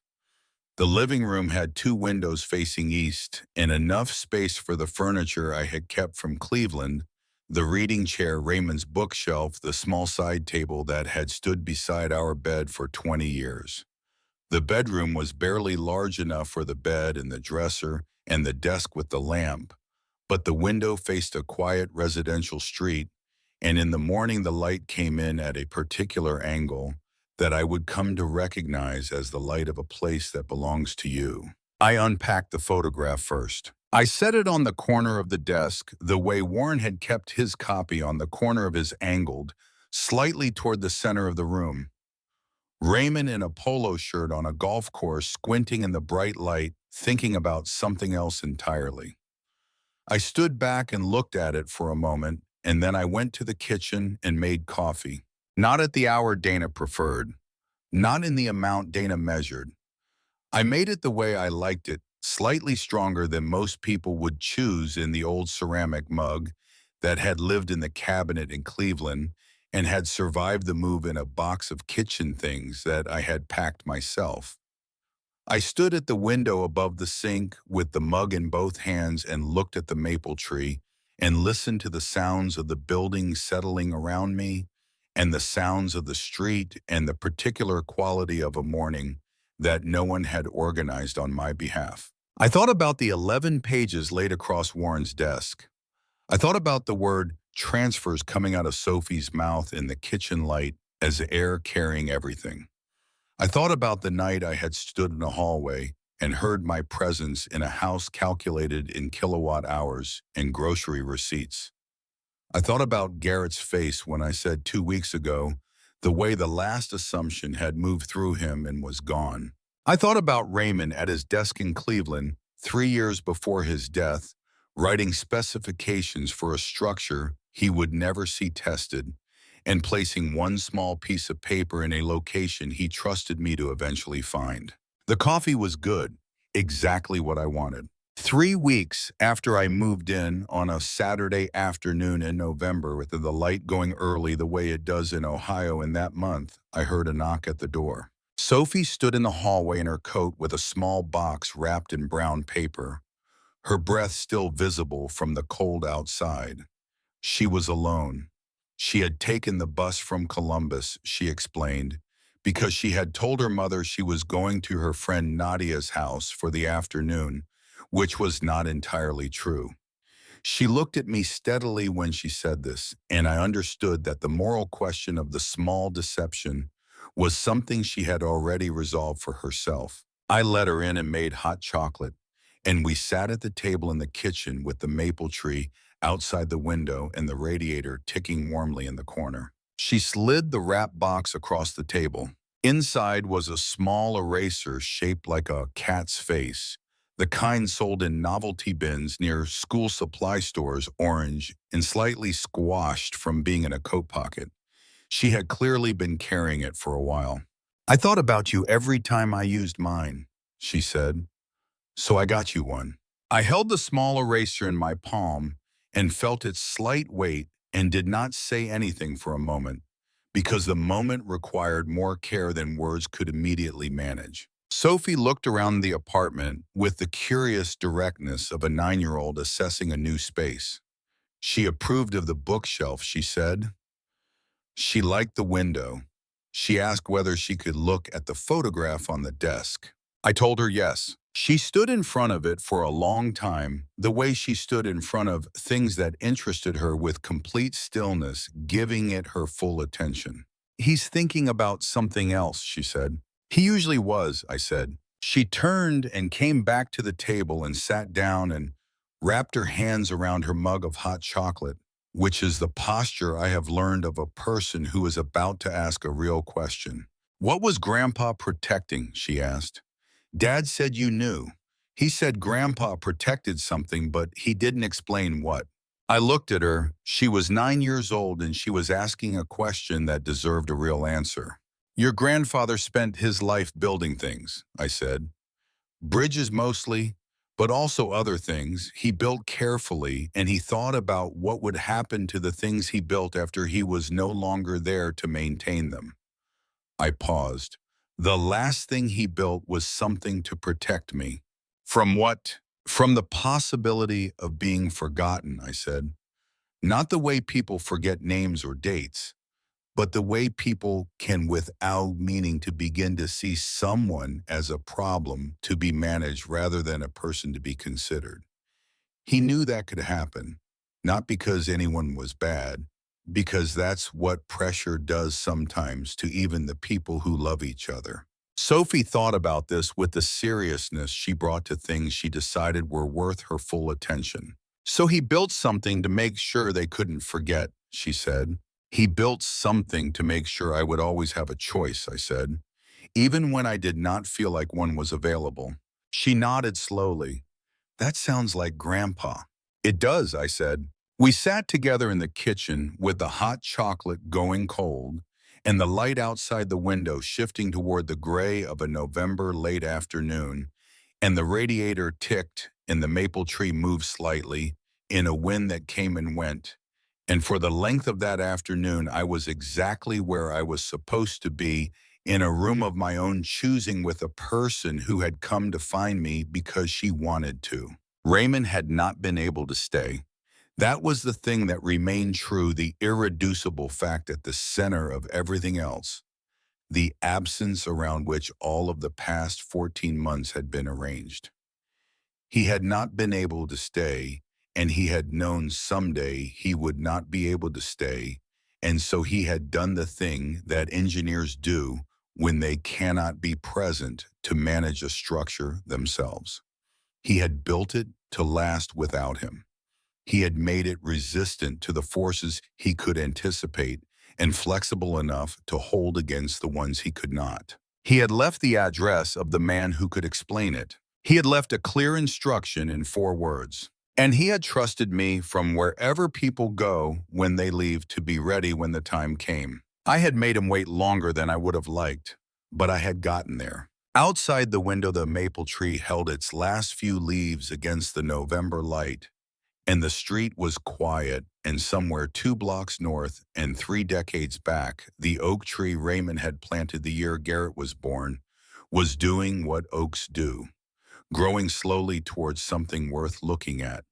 The living room had 2 windows facing east and enough space for the furniture I had kept from Cleveland, the reading chair, Raymond's bookshelf, the small side table that had stood beside our bed for 20 years. The bedroom was barely large enough for the bed and the dresser and the desk with the lamp, but the window faced a quiet residential street, and in the morning the light came in at a particular angle that I would come to recognize as the light of a place that belongs to you. I unpacked the photograph first. I set it on the corner of the desk, the way Warren had kept his copy on the corner of his angled, slightly toward the center of the room. Raymond in a polo shirt on a golf course, squinting in the bright light, thinking about something else entirely. I stood back and looked at it for a moment, and then I went to the kitchen and made coffee. Not at the hour Dana preferred, not in the amount Dana measured. I made it the way I liked it, slightly stronger than most people would choose in the old ceramic mug that had lived in the cabinet in Cleveland and had survived the move in a box of kitchen things that I had packed myself. I stood at the window above the sink with the mug in both hands and looked at the maple tree and listened to the sounds of the building settling around me and the sounds of the street and the particular quality of a morning that no one had organized on my behalf. I thought about the 11 pages laid across Warren's desk. I thought about the word transfers coming out of Sophie's mouth in the kitchen light as air carrying everything. I thought about the night I had stood in a hallway and heard my presence in a house calculated in kilowatt hours and grocery receipts. I thought about Garrett's face when I said 2 weeks ago, the way the last assumption had moved through him and was gone. I thought about Raymond at his desk in Cleveland 3 years before his death, writing specifications for a structure he would never see tested, and placing one small piece of paper in a location he trusted me to eventually find. The coffee was good, exactly what I wanted. 3 weeks after I moved in on a Saturday afternoon in November with the light going early the way it does in Ohio in that month, I heard a knock at the door. Sophie stood in the hallway in her coat with a small box wrapped in brown paper, her breath still visible from the cold outside. She was alone. She had taken the bus from Columbus, she explained, because she had told her mother she was going to her friend Nadia's house for the afternoon, which was not entirely true. She looked at me steadily when she said this, and I understood that the moral question of the small deception was something she had already resolved for herself. I let her in and made hot chocolate, and we sat at the table in the kitchen with the maple tree outside the window and the radiator ticking warmly in the corner. She slid the wrap box across the table. Inside was a small eraser shaped like a cat's face, the kind sold in novelty bins near school supply stores, orange and slightly squashed from being in a coat pocket. She had clearly been carrying it for a while. "I thought about you every time I used mine," she said, "so I got you one." I held the small eraser in my palm and felt its slight weight and did not say anything for a moment, because the moment required more care than words could immediately manage. Sophie looked around the apartment with the curious directness of a 9-year-old assessing a new space. She approved of the bookshelf, she said. She liked the window. She asked whether she could look at the photograph on the desk. I told her yes. She stood in front of it for a long time, the way she stood in front of things that interested her with complete stillness, giving it her full attention. "He's thinking about something else," she said. "He usually was," I said. She turned and came back to the table and sat down and wrapped her hands around her mug of hot chocolate, which is the posture I have learned of a person who is about to ask a real question. "What was Grandpa protecting?" she asked. "Dad said you knew. He said Grandpa protected something, but he didn't explain what." I looked at her. She was 9 years old and she was asking a question that deserved a real answer. "Your grandfather spent his life building things," I said. "Bridges mostly, but also other things. He built carefully and he thought about what would happen to the things he built after he was no longer there to maintain them." I paused. "The last thing he built was something to protect me." "From what?" "From the possibility of being forgotten," I said. "Not the way people forget names or dates, but the way people can without meaning to begin to see someone as a problem to be managed rather than a person to be considered." He knew that could happen, not because anyone was bad, because that's what pressure does sometimes to even the people who love each other. Sophie thought about this with the seriousness she brought to things she decided were worth her full attention. "So he built something to make sure they couldn't forget," she said. "He built something to make sure I would always have a choice," I said, "even when I did not feel like one was available." She nodded slowly. "That sounds like Grandpa." "It does," I said. We sat together in the kitchen with the hot chocolate going cold and the light outside the window shifting toward the gray of a November late afternoon, and the radiator ticked and the maple tree moved slightly in a wind that came and went. And for the length of that afternoon, I was exactly where I was supposed to be, in a room of my own choosing with a person who had come to find me because she wanted to. Raymond had not been able to stay. That was the thing that remained true, the irreducible fact at the center of everything else, the absence around which all of the past 14 months had been arranged. He had not been able to stay, and he had known someday he would not be able to stay, and so he had done the thing that engineers do when they cannot be present to manage a structure themselves. He had built it to last without him. He had made it resistant to the forces he could anticipate and flexible enough to hold against the ones he could not. He had left the address of the man who could explain it. He had left a clear instruction in 4 words. And he had trusted me from wherever people go when they leave to be ready when the time came. I had made him wait longer than I would have liked, but I had gotten there. Outside the window, the maple tree held its last few leaves against the November light, and the street was quiet, and somewhere 2 blocks north and 3 decades back, the oak tree Raymond had planted the year Garrett was born was doing what oaks do, growing slowly towards something worth looking at,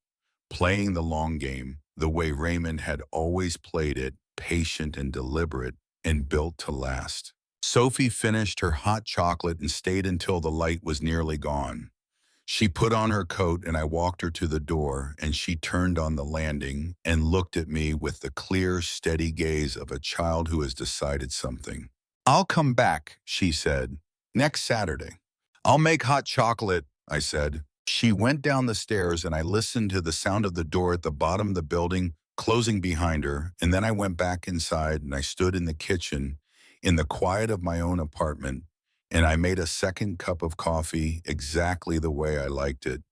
playing the long game the way Raymond had always played it, patient and deliberate and built to last. Sophie finished her hot chocolate and stayed until the light was nearly gone. She put on her coat and I walked her to the door, and she turned on the landing and looked at me with the clear, steady gaze of a child who has decided something. "I'll come back," she said, "next Saturday." I'll make hot chocolate, I said. She went down the stairs and I listened to the sound of the door at the bottom of the building closing behind her. And then I went back inside and I stood in the kitchen in the quiet of my own apartment and I made a second cup of coffee exactly the way I liked it.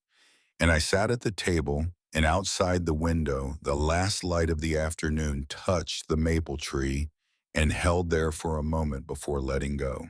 And I sat at the table and outside the window, the last light of the afternoon touched the maple tree and held there for a moment before letting go.